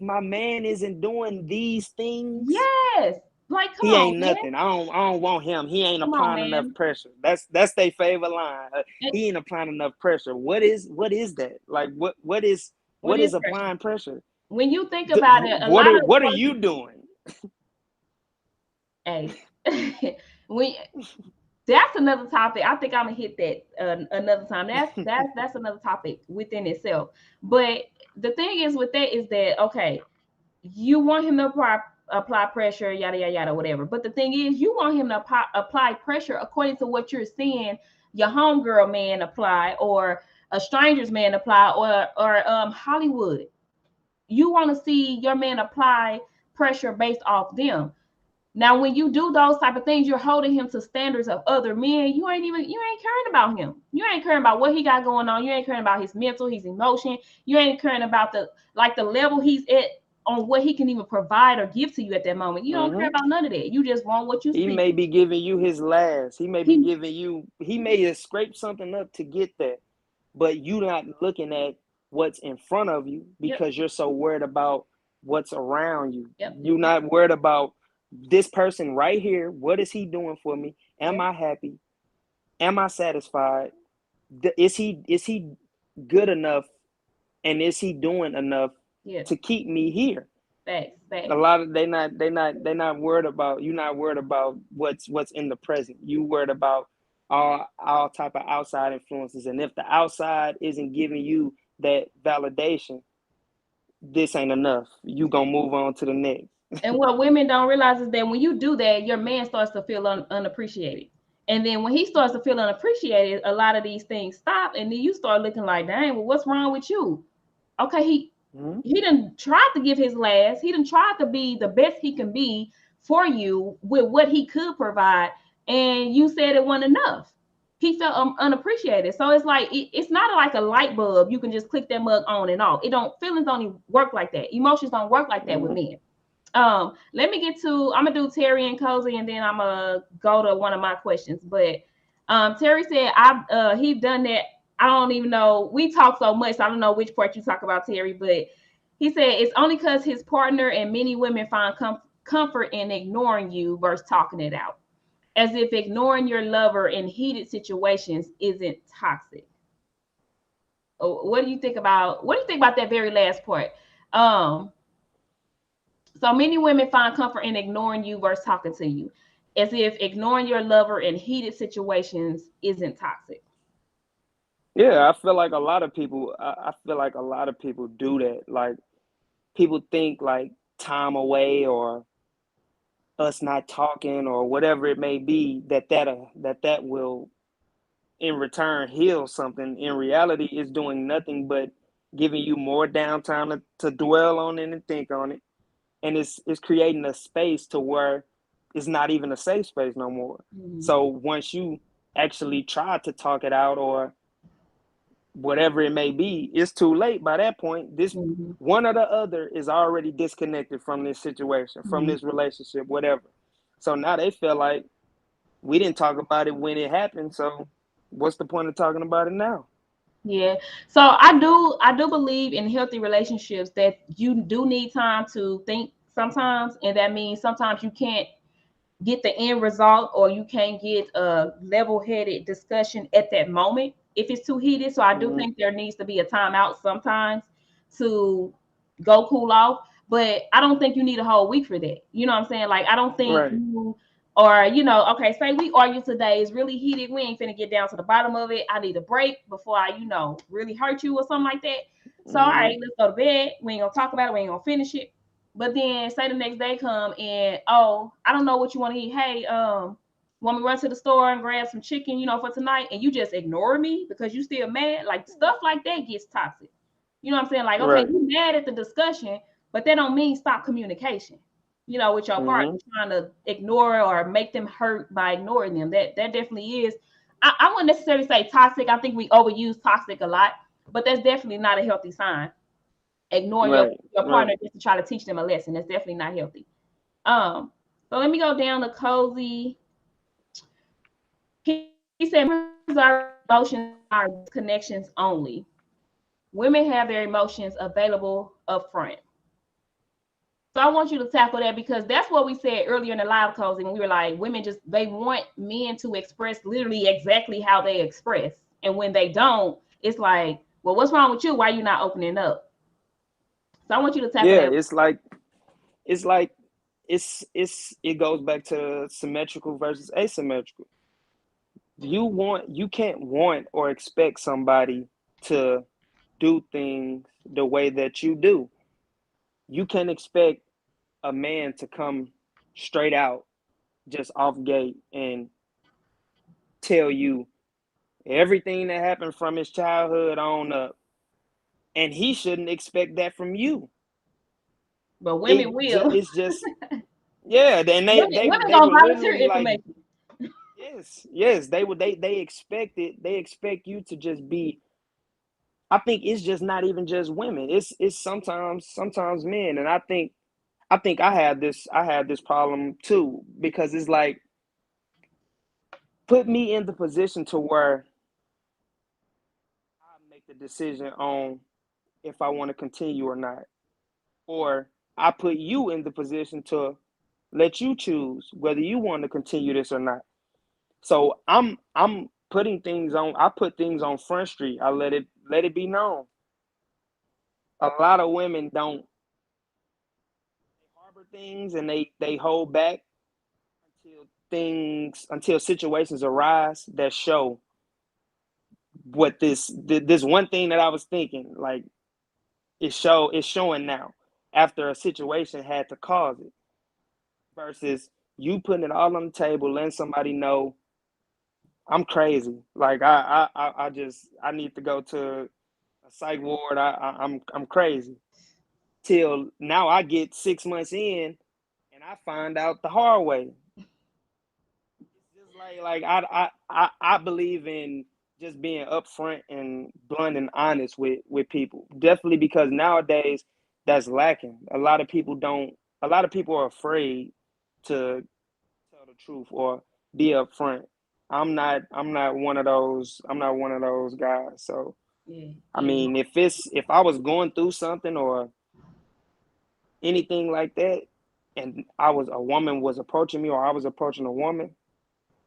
my man isn't doing these things, Yes, like come he on, ain't man, nothing. I don't want him. He ain't come on, applying enough man. pressure. That's their favorite line. It, He ain't applying enough pressure. What is that? Like what what is is pressure? applying pressure? When you think about it, a lot of What are you doing? hey, we that's another topic. I think I'm gonna hit that another time. That's another topic within itself. But the thing is with that is that okay, you want him to apply pressure, yada yada yada, whatever. But the thing is, you want him to apply pressure according to what you're seeing your homegirl man apply, or a stranger's man apply, or Hollywood. You want to see your man apply pressure based off them. Now, when you do those type of things, you're holding him to standards of other men. You ain't caring about him. You ain't caring about what he got going on. You ain't caring about his mental, his emotion. You ain't caring about the level he's at on what he can even provide or give to you at that moment. You don't care Hmm. about none of that. You just want what you He see. may be giving you his last. He may be He, giving you. He may have scraped something up to get that, but you not looking at what's in front of you yep, because you're so worried about what's around you. yep, You're not worried about this person right here. What is he doing for me? Am yep, I happy? Am I satisfied? Is he good enough, and is he doing enough yeah. to keep me here? Facts, A facts. lot of they not worried about, you're not worried about what's in the present. You worried about all type of outside influences, and if the outside isn't giving you that validation, this ain't enough. You gonna move on to the next. And what women don't realize is that when you do that, your man starts to feel unappreciated. And then when he starts to feel unappreciated, a lot of these things stop, and then you start looking like, dang, well, what's wrong with you? Okay, Mm-hmm. he didn't try to give his last. He didn't try to be the best he can be for you with what he could provide. and you said it wasn't enough. He felt unappreciated. So it's like it's not like a light bulb. You can just click that mug on and off. It don't feelings don't even work like that. Emotions don't work like that with Mm-hmm. men. Let me get to. I'm gonna do Terry and Cozy, and then I'm gonna go to one of my questions. But Terry said he done that. I don't even know. We talk so much, so I don't know which part you talk about, Terry. But he said it's only because his partner and many women find comfort in ignoring you versus talking it out, as if ignoring your lover in heated situations isn't toxic. What do you think about that very last part? Um, so many women find comfort in ignoring you versus talking to you, as if ignoring your lover in heated situations isn't toxic. Yeah, I feel like a lot of people. I feel like a lot of people do that. Like people think like time away or us not talking or whatever it may be that will in return heal something. In reality, it's doing nothing but giving you more downtime to dwell on it and think on it, and it's creating a space to where it's not even a safe space no more. Mm-hmm. So once you actually try to talk it out or whatever it may be, it's too late by that point. This Mm-hmm. one or the other is already disconnected from this situation, from Mm-hmm. this relationship, whatever. So now they feel like we didn't talk about it when it happened. So what's the point of talking about it now? Yeah. So I do believe in healthy relationships that you do need time to think sometimes, and that means sometimes you can't get the end result or you can't get a level-headed discussion at that moment if it's too heated. So I do Mm-hmm. think there needs to be a timeout sometimes to go cool off. But I don't think you need a whole week for that. You know what I'm saying? Like I don't think Right. you or okay, say we argue today, it's really heated. We ain't finna get down to the bottom of it. I need a break before I, really hurt you or something like that. So all Mm-hmm. right, let's go to bed. We ain't gonna talk about it, we ain't gonna finish it. But then say the next day come and oh, I don't know what you want to eat. Hey, want me to run to the store and grab some chicken, for tonight, and you just ignore me because you still mad. Like stuff like that gets toxic. You know what I'm saying? Like, okay, Right. you mad at the discussion, but that don't mean stop communication. With your partner, Mm-hmm. trying to ignore or make them hurt by ignoring them. That definitely is. I wouldn't necessarily say toxic. I think we overuse toxic a lot, but that's definitely not a healthy sign. Ignoring your, Right. your Right. partner just to try to teach them a lesson. That's definitely not healthy. Um, so let me go down to Cozy. He said men reserve emotions are connections only. Women have their emotions available up front. So I want you to tackle that because that's what we said earlier in the live Cozy when we were like, women just they want men to express literally exactly how they express. And when they don't, it's like, well, what's wrong with you? Why are you not opening up? So I want you to tackle Yeah. that. It's like it goes back to symmetrical versus asymmetrical. You can't want or expect somebody to do things the way that you do. You can't expect a man to come straight out just off gate and tell you everything that happened from his childhood on up, and he shouldn't expect that from you. But women will. It's just yeah. Then they women they women they gonna were volunteer literally like information. yes, they would they expect it. They expect you to just be. I think it's just not even just women. It's sometimes men, and I think I have this problem too because it's like put me in the position to where I make the decision on if I want to continue or not, or I put you in the position to let you choose whether you want to continue this or not. So I'm putting things on. I put things on Front Street. I let it be known. A lot of women don't they harbor things and they hold back until situations arise that show what this one thing that I was thinking like it's showing now after a situation had to cause it versus you putting it all on the table letting somebody know I'm crazy like I need to go to a psych ward I'm crazy till now I get 6 months in and I find out the hard way. I believe in just being upfront and blunt and honest with people. Definitely, because nowadays that's lacking. A lot of people are afraid to tell the truth or be upfront. I'm not one of those. I'm not one of those guys. So Yeah, I yeah, mean, if I was going through something or anything like that, and a woman was approaching me or I was approaching a woman,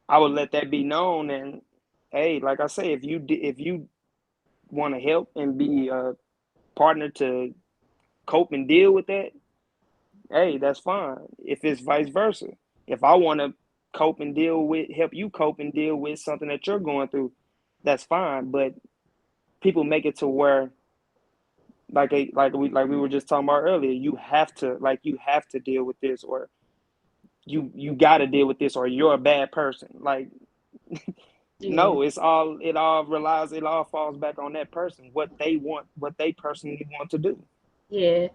I would let that be known. And hey, like I say, if you want to help and be a partner to cope and deal with that, hey, that's fine. If it's vice versa, if I want to help you cope and deal with something that you're going through, that's fine. But people make it to where like we were just talking about earlier, you have to deal with this, or you got to deal with this, or you're a bad person. Like yeah, no, it all falls back on that person, what they want, what they personally want to do. yeah.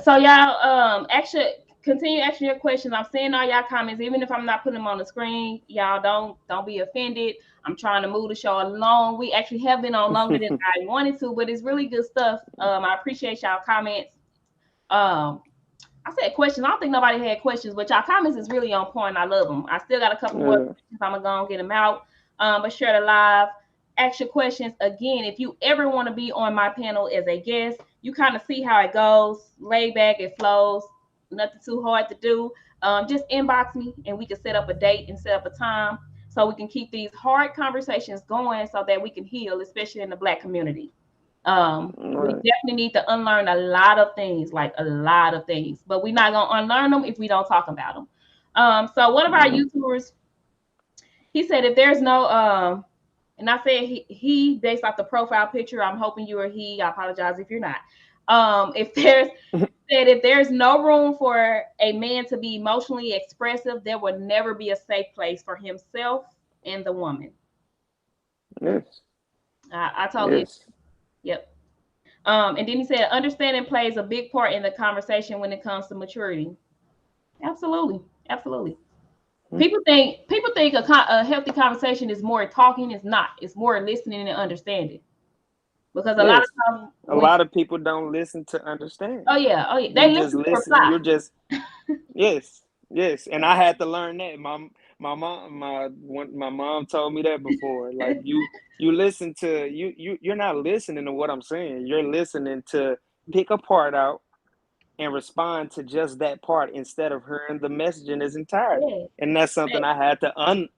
So y'all, actually continue asking your questions. I'm seeing all y'all comments, even if I'm not putting them on the screen. Y'all don't be offended. I'm trying to move the show along. We actually have been on longer than I wanted to, but it's really good stuff. I appreciate y'all comments. Um, I said questions. I don't think nobody had questions, but y'all comments is really on point. I love them. I still got a couple more Yeah. questions. I'm gonna go and get them out. But share the live. Ask your questions again. If you ever want to be on my panel as a guest, you kind of see how it goes. Lay back, it flows. Nothing too hard to do. Just inbox me, and we can set up a date and set up a time so we can keep these hard conversations going, so that we can heal, especially in the Black community. We Right. definitely need to unlearn a lot of things, like a lot of things, but we're not gonna unlearn them if we don't talk about them. So one of our Mm-hmm. YouTubers, he said if there's no and I said he based off the profile picture. I'm hoping you are he. I apologize if you're not. If there's said if there's no room for a man to be emotionally expressive, there will never be a safe place for himself and the woman. Yes. I totally, Yes. yep. And then he said, understanding plays a big part in the conversation when it comes to maturity. Absolutely, absolutely. People think a healthy conversation is more talking. It's not. It's more listening and understanding. Because a lot Yes. of times A when lot of people don't listen to understand. oh yeah, You they just listen to listen. reply. You're just yes, yes. And I had to learn that. My mom told me that before. Like you listen to you're not listening to what I'm saying. You're listening to pick a part out and respond to just that part instead of hearing the message in its entirety. Yeah, And that's something that- I had to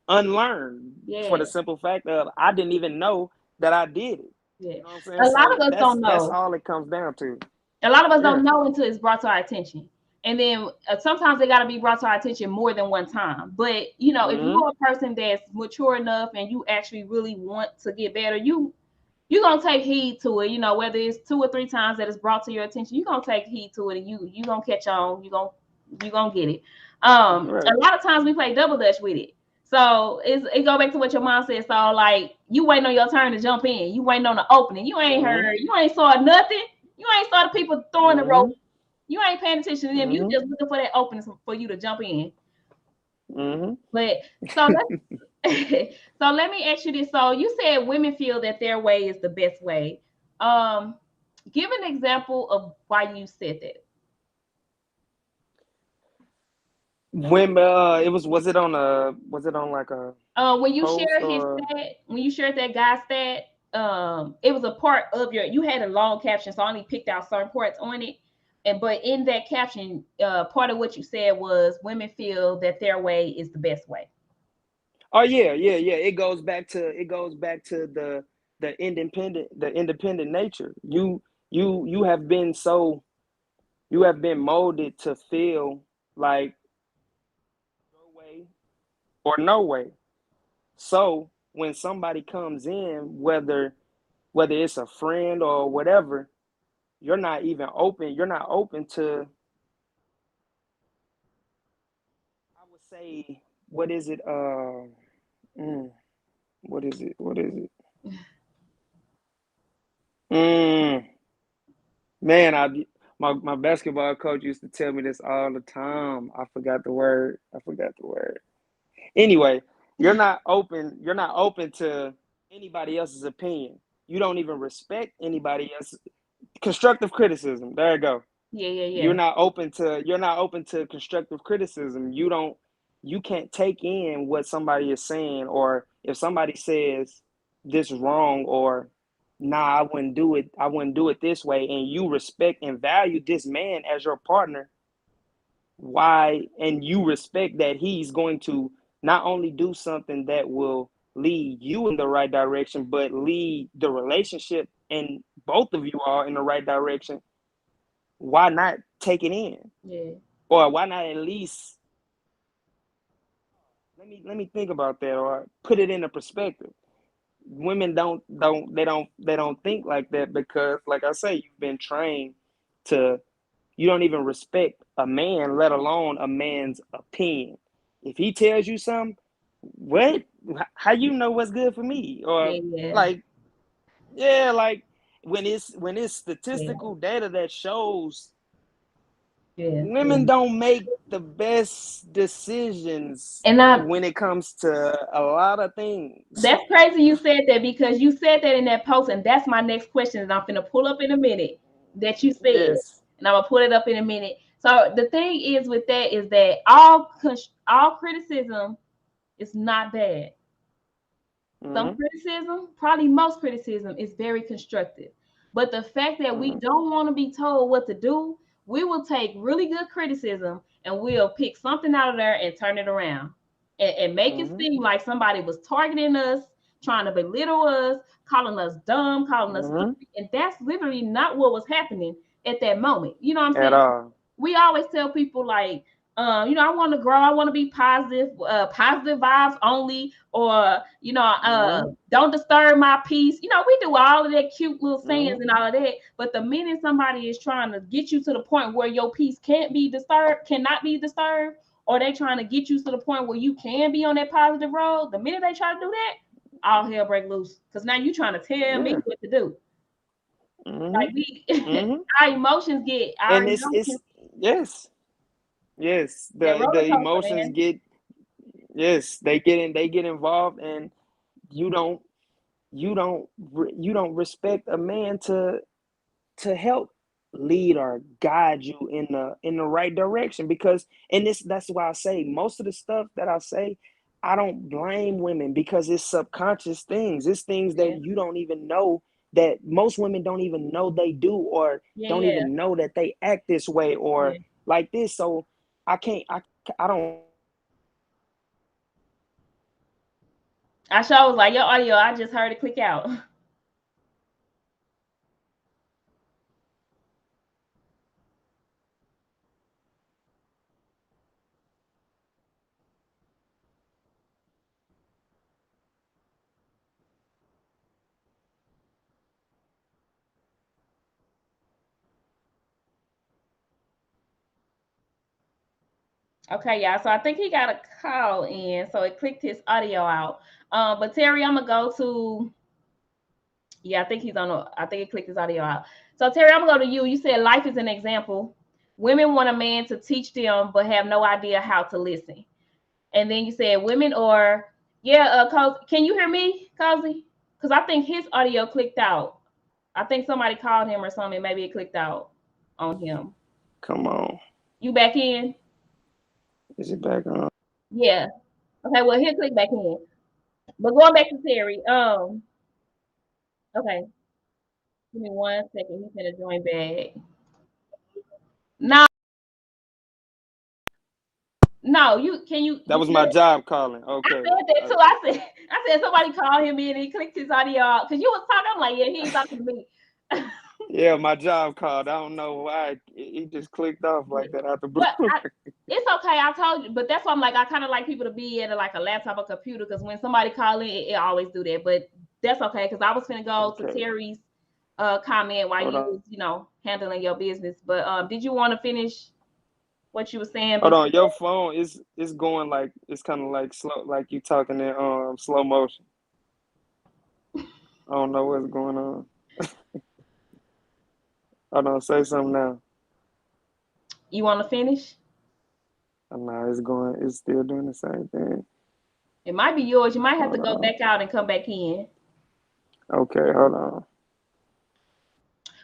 unlearn, for yeah, the simple fact of I didn't even know that I did it. yeah. You know what I'm saying? A lot of So us don't that's know. all it comes down to. A lot of us Yeah. don't know until it's brought to our attention. And then sometimes they got to be brought to our attention more than one time. But if Mm-hmm. you're a person that's mature enough and you actually really want to get better, you're gonna take heed to it. Whether it's 2 or 3 times that it's brought to your attention, you're gonna take heed to it, and you gonna catch on. You gonna get it. Right. A lot of times we play double dutch with it. So it go back to what your mom said. So like you waiting on your turn to jump in. You waiting on the opening. You ain't Mm-hmm. heard. You ain't saw nothing. You ain't saw the people throwing the rope. Mm-hmm. You ain't paying attention to them. You Mm-hmm. just looking for that opening for you to jump in. Mm-hmm. But so so let me ask you this. So you said women feel that their way is the best way. Um, Give an example of why you said that. When it was it on like a When you post shared his or stat, when you shared that guy's stat, it was a part of you had a long caption, so I only picked out certain parts on it. But in that caption, part of what you said was women feel that their way is the best way. oh yeah. It goes back to the independent nature. You have been so you have been molded to feel like your way or no way. So when somebody comes in, whether it's a friend or whatever, you're not open to, I would say, what is it? Mm, what is it? Mm, man, my basketball coach used to tell me this all the time. I forgot the word. Anyway, You're not open to anybody else's opinion. You don't even respect anybody else. Constructive criticism. There you go. Yeah, yeah, You're yeah. not open to constructive criticism. You can't take in what somebody is saying, or if somebody says this wrong, or nah, I wouldn't do it this way, and you respect and value this man as your partner. Why? And you respect that he's going to not only do something that will lead you in the right direction, but lead the relationship and both of you all in the right direction. Why not take it in? Yeah. Or why not at least let me think about that, or put it into perspective. Women they don't think like that, because like I say, you've been trained to, you don't even respect a man, let alone a man's opinion. If he tells you something, what, how you know what's good for me? Or Yeah, yeah, like, yeah, like when it's yeah, statistical data that shows yeah, women yeah. don't make the best decisions And I when it comes to a lot of things. That's crazy you said that because you said that in that post, and that's my next question that I'm gonna pull up in a minute that you said, Yes. and I'm gonna put it up in a minute. So the thing is with that is that all criticism is not bad. Some Mm-hmm. criticism, probably most criticism, is very constructive. But the fact that we Mm-hmm. don't want to be told what to do, we will take really good criticism and we'll pick something out of there and turn it around and make it Mm-hmm. seem like somebody was targeting us, trying to belittle us, calling us dumb, calling us Mm-hmm. stupid. And that's literally not what was happening at that moment. You know what I'm At saying? all. We always tell people like, I want to grow, I want to be positive, positive vibes only, or Mm-hmm. don't disturb my peace. We do all of that cute little sayings Mm-hmm. and all of that. But the minute somebody is trying to get you to the point where your peace cannot be disturbed, or they trying to get you to the point where you can be on that positive road, the minute they try to do that, all hell break loose. Because now you trying to tell me Yeah. what to do. Mm-hmm. Like we, Mm-hmm. our emotions get our And emotions it's yes. Yes. that The roller coaster, emotions man. get, yes, they get involved, and you don't you don't respect a man to help lead or guide you in the right direction. Because, and this that's why I say most of the stuff that I say, I don't blame women, because it's subconscious things. It's things that Yeah, you don't even know, that most women don't even know they do, or yeah, don't yeah, even know that they act this way or yeah. like this. So I don't I sure was like your audio. I just heard it click out. Okay, y'all. So I think he got a call in, so it clicked his audio out. But Terry, I'm gonna go to. Yeah, I think he's on. I think it clicked his audio out. So Terry, I'm gonna go to you. You said life is an example. Women want a man to teach them, but have no idea how to listen. And then you said women or yeah. Can you hear me, Cozy? Because I think his audio clicked out. I think somebody called him or something. Maybe it clicked out on him. come on. You back in? Is it back on? Yeah. Okay. Well, he'll click back in. But going back to Terry. Okay. Give me 1 second. He's gonna join back. No, no. You can you That you was my good? job calling. I Okay. said that too. I said somebody called him in and he clicked his audio out because you was talking. I'm like, yeah, he ain't talking to me. Yeah, my job called. I don't know why he just clicked off like that out the blue. But it's okay. I told you, but that's why I'm like, I kind of like people to be at like a laptop or computer because when somebody call in, it always do that. But that's okay because I was gonna go to Okay. Terry's comment while Hold you on. was handling your business. But did you want to finish what you were saying Hold before? on. Your phone is going like, it's kind of like slow, like you talking in slow motion. I don't know what's going on. Hold on. Say something now. You want to finish? No, it's going. It's still doing the same thing. It might be yours. You might have to Hold go on. back out and come back in. Okay, hold on.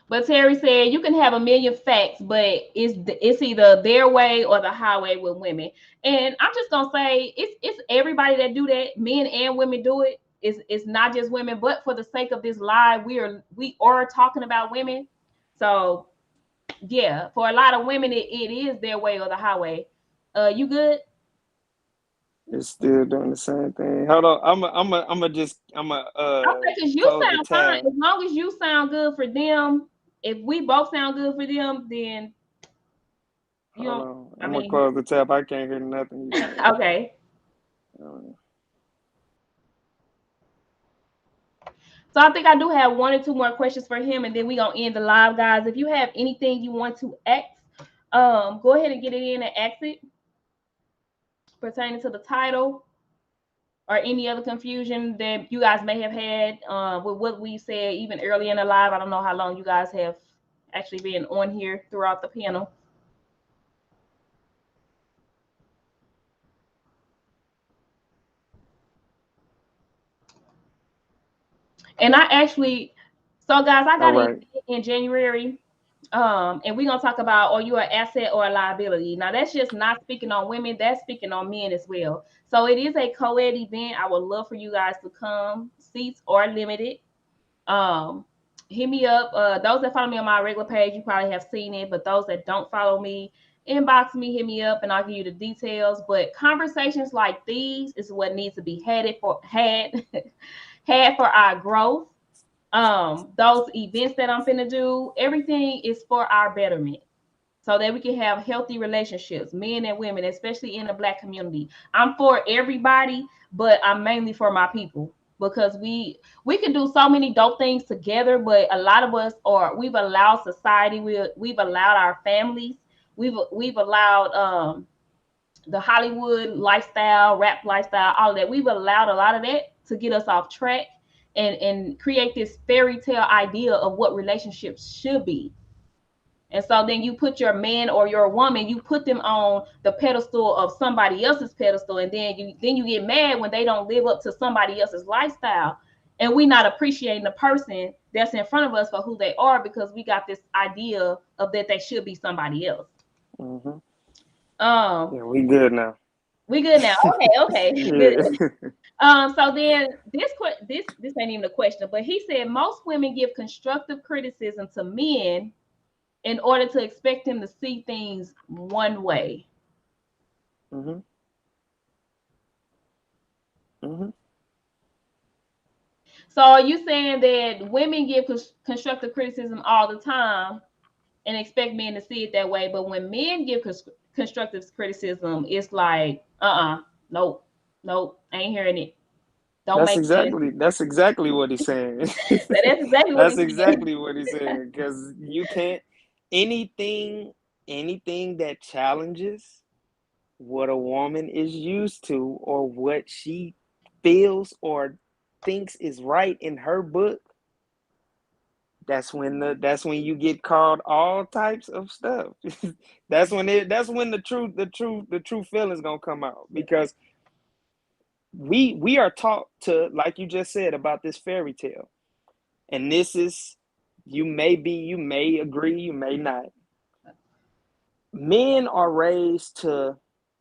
But Terry said you can have a million facts, but it's either their way or the highway with women. And I'm just gonna say it's everybody that do that. Men and women do it. It's not just women, but for the sake of this live, we are talking about women. So yeah, for a lot of women, it is their way or the highway. You good? It's still doing the same thing. Hold on. I'm a Okay, because you close the sound fine. tab. As long as you sound good for them, if we both sound good for them, then you Hold don't. on. I I'm gonna mean, close the tab. I can't hear nothing you saying. okay. Uh, So I think I do have one or two more questions for him, and then we gonna end the live, guys. If you have anything you want to ask, go ahead and get it in and ask it pertaining to the title or any other confusion that you guys may have had with what we said even early in the live. I don't know how long you guys have actually been on here throughout the panel. And I actually, so guys, I all got right. in January. And we're gonna talk about are you an asset or a liability. Now that's just not speaking on women, that's speaking on men as well. So it is a co-ed event. I would love for you guys to come. Seats are limited. Um, hit me up. Those that follow me on my regular page, you probably have seen it, but those that don't follow me, inbox me, hit me up, and I'll give you the details. But conversations like these is what needs to be had had for our growth. Those events that I'm finna do, everything is for our betterment so that we can have healthy relationships, men and women, especially in the black community. I'm for everybody, but I'm mainly for my people because we can do so many dope things together, but a lot of us are we've allowed society, we've allowed our families, we've allowed the Hollywood lifestyle, rap lifestyle, all of that. We've allowed a lot of that to get us off track and create this fairy tale idea of what relationships should be. And so then you put your man or your woman, you put them on the pedestal of somebody else's pedestal, and then you get mad when they don't live up to somebody else's lifestyle. And we not appreciating the person that's in front of us for who they are because we got this idea of that they should be somebody else. Mm-hmm. Um, Yeah, we good now. we good now. Okay, okay, good. Yeah. So then this ain't even a question, but he said most women give constructive criticism to men in order to expect them to see things one way. Mm-hmm. Mm-hmm. So are you saying that women give constructive criticism all the time and expect men to see it that way, but when men give constructive criticism, it's like, nope, nope, I ain't hearing it. Don't That's make sense. exactly that's exactly what he's saying. That's exactly what That's he's saying. exactly what he's saying. Because you can't anything anything that challenges what a woman is used to or what she feels or thinks is right in her book, that's when you get called all types of stuff. That's when the true feelings gonna come out because we are taught to, like you just said about this fairy tale, and this is, you may agree, you may not. Men are raised to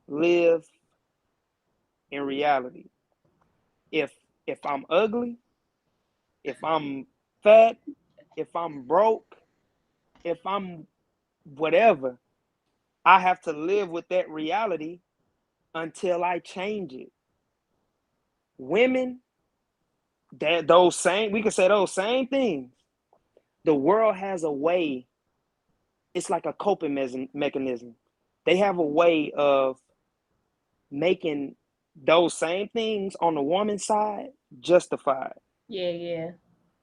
live in reality. If I'm ugly, if I'm fat, if I'm broke, if I'm whatever, I have to live with that reality until I change it. Women, that those same we can say those same things. The world has a way. It's like a coping mechanism. They have a way of making those same things on the woman's side justified. Yeah, yeah,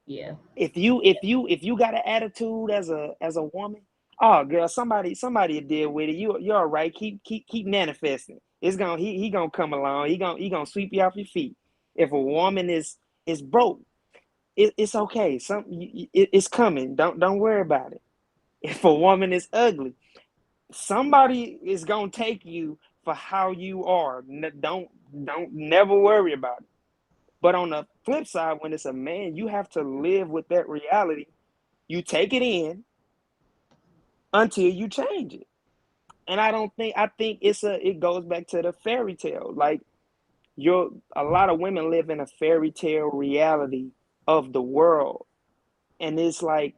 yeah. If you got an attitude as a woman, oh girl, somebody will deal with it. You're all right. Keep manifesting. It's gonna he gonna come along. He gonna sweep you off your feet. If a woman is broke, it's okay. It's coming. Don't worry about it. If a woman is ugly, somebody is gonna take you for how you are. Don't never worry about it. But on the flip side, when it's a man, you have to live with that reality. You take it in until you change it. And I think it goes back to the fairy tale. Like a lot of women live in a fairy tale reality of the world. And it's like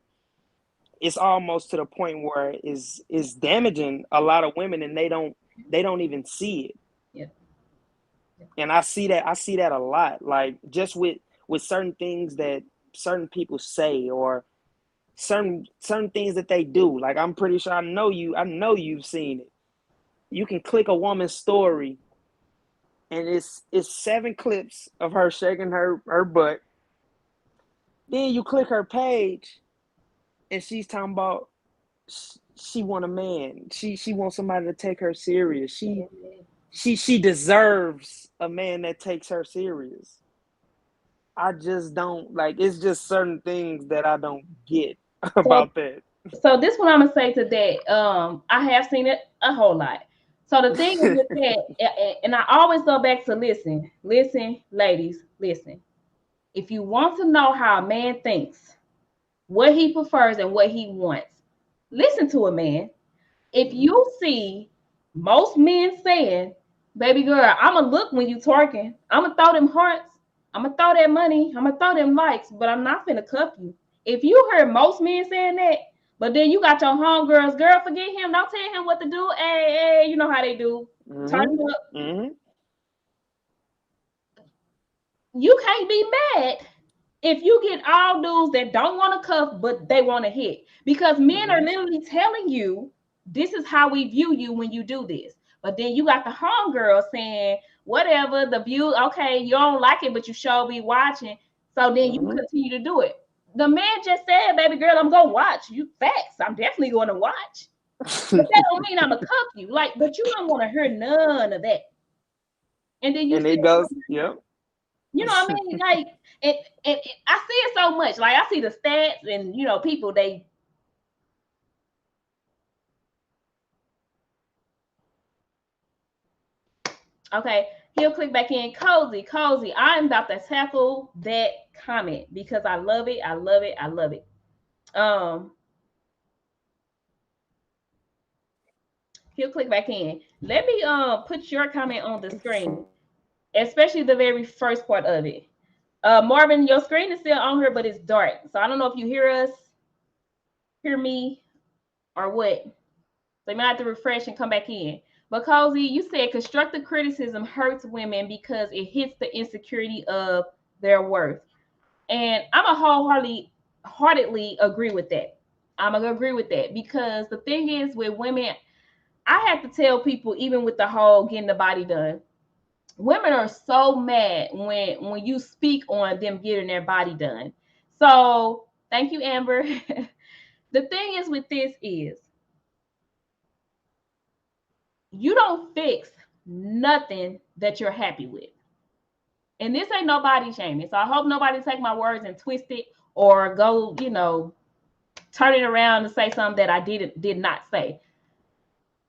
it's almost to the point where it's damaging a lot of women, and they don't even see it. Yeah. And I see that a lot, like just with certain things that certain people say, or certain things that they do. Like I'm pretty sure I know you've seen it. You can click a woman's story, and it's 7 clips of her shaking her butt. Then you click her page, and she's talking about she want a man. She wants somebody to take her serious. She deserves a man that takes her serious. I just don't like. It's just certain things that I don't get So about that. so this one I'm gonna say to that. I have seen it a whole lot. So the thing is with that, and I always go back to listen, ladies, listen. If you want to know how a man thinks, what he prefers and what he wants, listen to a man. If Mhm. you see most men saying, baby girl, I'ma look when you twerking, I'ma throw them hearts, I'ma throw that money, I'ma throw them likes, but I'm not finna cuff you. If you heard most men saying that, but then you got your homegirls, girl, forget him, don't tell him what to do. Hey, you know how they do. Turn Mhm. up. Mhm. You can't be mad if you get all dudes that don't want to cuff, but they want to hit. Because men are Mhm. literally telling you, this is how we view you when you do this. But then you got the homegirl saying, whatever, the view, okay, you don't like it, but you sure be watching. So then you Mhm. continue to do it. The man just said, baby girl, I'm going to watch. You facts. I'm definitely going to watch. But that don't mean I'm going to cuff you. Like, but you don't want to hear none of that. And then you And see it goes, yep. you know what I mean? Like, it, I see it so much. Like, I see the stats, and people they okay. He'll click back in. Cozy. I'm about to tackle that comment because I love it. I love it. I love it. Um, he'll click back in. Let me put your comment on the screen, especially the very first part of it. Marvin, your screen is still on here, but it's dark, so I don't know if you hear us, hear me, or what. So you might have to refresh and come back in. But Cozy, you said constructive criticism hurts women because it hits the insecurity of their worth. And I'm a wholeheartedly agree with that. I'm gonna agree with that because the thing is with women, I have to tell people, even with the whole getting the body done, women are so mad when you speak on them getting their body done. So thank you, Amber. The thing is with this is you don't fix nothing that you're happy with. And this ain't nobody shaming. So I hope nobody take my words and twist it or go, turn it around and say something that I did not say.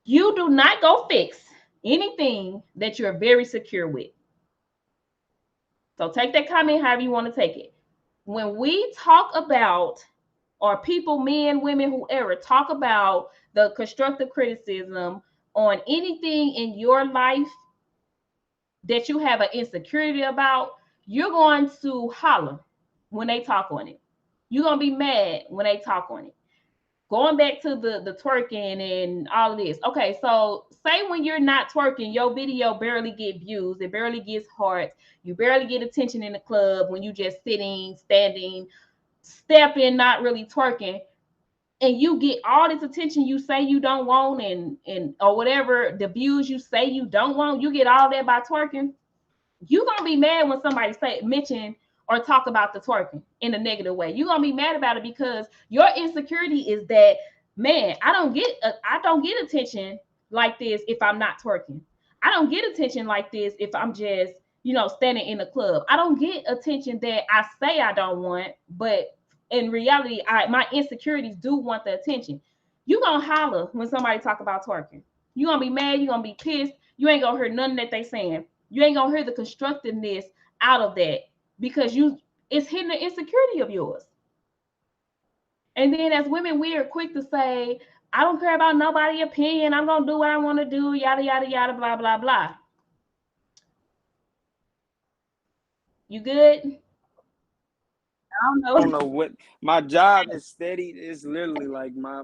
You do not go fix anything that you're very secure with. So take that comment however you want to take it. When we talk about, or people, men, women, whoever, talk about the constructive criticism on anything in your life that you have an insecurity about, you're going to holler when they talk on it. You're gonna be mad when they talk on it. Going back to the twerking and all of this. Okay, so say when you're not twerking, your video barely get views, it barely gets hearts, you barely get attention in the club when you just sitting, standing, stepping, not really twerking, and you get all this attention you say you don't want, and or whatever the views you say you don't want, you get all that by twerking. You gonna be mad when somebody say mention or talk about the twerking in a negative way. You gonna be mad about it because your insecurity is that, man, I don't get attention like this if I'm not twerking. I don't get attention like this if I'm just standing in the club. I don't get attention that I say I don't want, but in reality, my insecurities do want the attention. You gonna holler when somebody talk about twerking. You gonna be mad. You gonna be pissed. you ain't gonna hear nothing that they saying. You ain't gonna hear the constructiveness out of that because it's hitting the insecurity of yours. And then as women, we are quick to say, I don't care about nobody's opinion. I'm gonna do what I want to do, yada yada yada, blah blah blah. You good? I don't I don't know. know what my job is steady. It's literally like my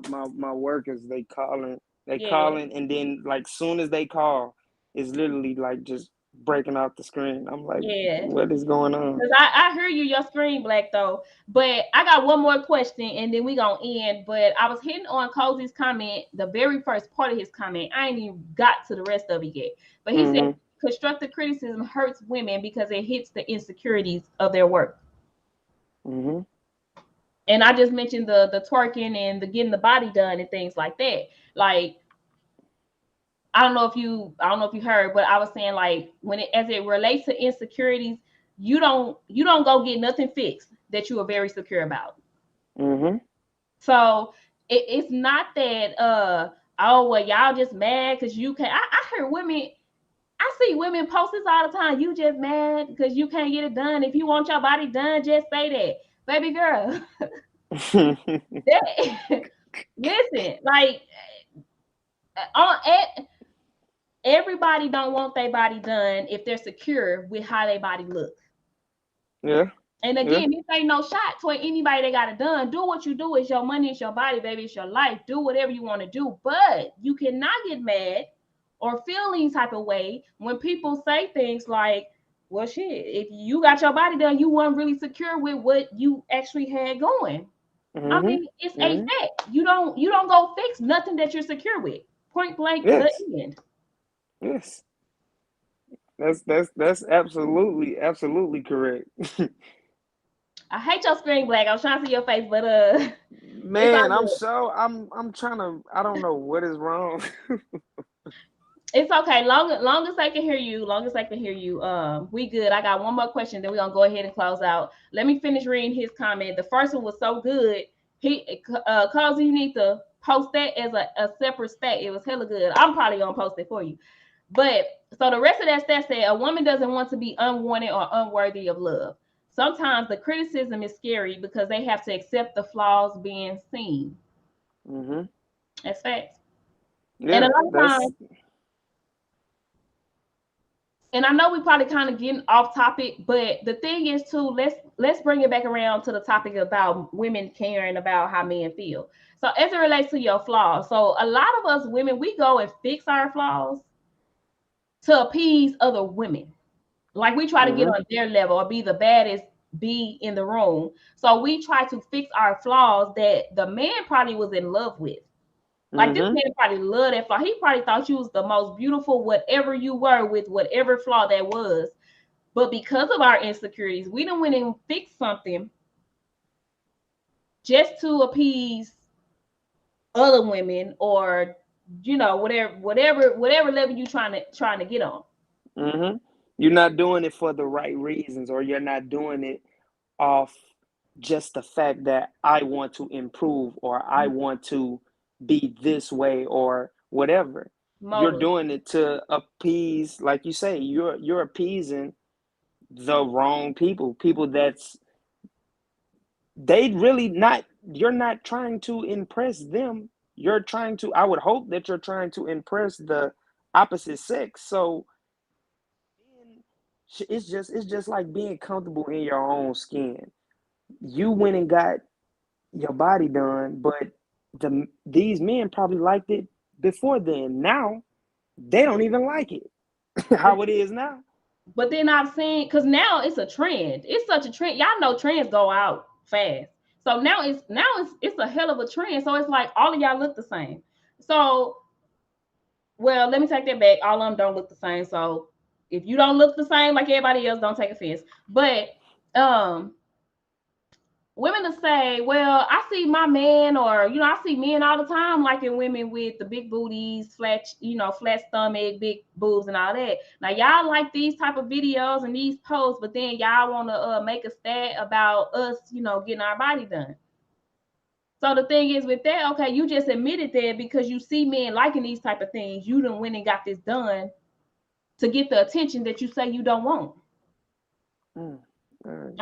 workers they Yeah, calling, and then like soon as they call, it's literally like just breaking out the screen. I'm like, yeah. what is going on? Cause I hear you, your screen black though. But I got one more question and then we gonna end. But I was hitting on Cozy's comment, the very first part of his comment. I ain't even got to the rest of it yet. But he said Mhm. constructive criticism hurts women because it hits the insecurities of their work. Mhm. And I just mentioned the twerking and the getting the body done and things like that. Like I don't know if you heard, but I was saying like when it as it relates to insecurities, you don't go get nothing fixed that you are very secure about. Mhm. So it's not that oh well y'all just mad because you can't. I heard women. I see women post this all the time. You just mad because you can't get it done. If you want your body done, just say that, baby girl. That, listen, like on everybody don't want their body done if they're secure with how their body look. Yeah. And Yeah. again, this ain't no shot toward anybody that got it done. Do what you do. It's your money, it's your body, baby, it's your life. Do whatever you want to do. But you cannot get mad or feel any type of way when people say things like, well, shit, if you got your body done, you weren't really secure with what you actually had going. I Mhm. mean, it's a Mhm. fact. You don't go fix nothing that you're secure with. Point blank, the Yes. end. Yes. That's absolutely correct. I hate your screen black. I was trying to see your face, but it's all Man, good. I'm trying to I don't know what is wrong. It's okay. Long as I can hear you, long as I can hear you, we good. I got one more question, then we're gonna go ahead and close out. Let me finish reading his comment. The first one was so good. He cause you need to post that as a separate stat. It was hella good. I'm probably gonna post it for you. But so the rest of that stat said a woman doesn't want to be unwanted or unworthy of love. Sometimes the criticism is scary because they have to accept the flaws being seen. Mhm. That's facts. And a Yeah, lot of that's times, and I know we probably kind of getting off topic, but the thing is too, let's bring it back around to the topic about women caring about how men feel. So as it relates to your flaws, so a lot of us women, we go and fix our flaws to appease other women. Like we try to get mhm. on their level or be the baddest bee in the room. So we try to fix our flaws that the man probably was in love with. Like this Mhm. man probably loved that flaw. He probably thought you was the most beautiful, whatever you were, with whatever flaw that was. But because of our insecurities, we done went and fixed something just to appease other women or whatever level you trying to get on. Mhm. You're not doing it for the right reasons, or you're not doing it off just the fact that I want to improve or I want to be this way or whatever. You're Motive. doing it to appease, like you say, you're appeasing the wrong people, people that's they really not you're not trying to impress them. You're trying to I would hope that you're trying to impress the opposite sex. So it's just like being comfortable in your own skin. You went and got your body done, but these men probably liked it before then. Now they don't even like it But how it is now. but then I've seen because now it's a trend. It's such a trend. Y'all know trends go out fast. So now it's a hell of a trend. So it's like all of y'all look the same. So well, let me take that back. All of them don't look the same. So if you don't look the same like everybody else, don't take offense. But um women to say, well, I see my man, or I see men all the time liking women with the big booties, flat stomach, big boobs, and all that. Now y'all like these type of videos and these posts, but then y'all want to make a stat about us, getting our body done. So the thing is with that, okay, you just admitted that because you see men liking these type of things, you done went and got this done. to get the attention that you say you don't want. Mm.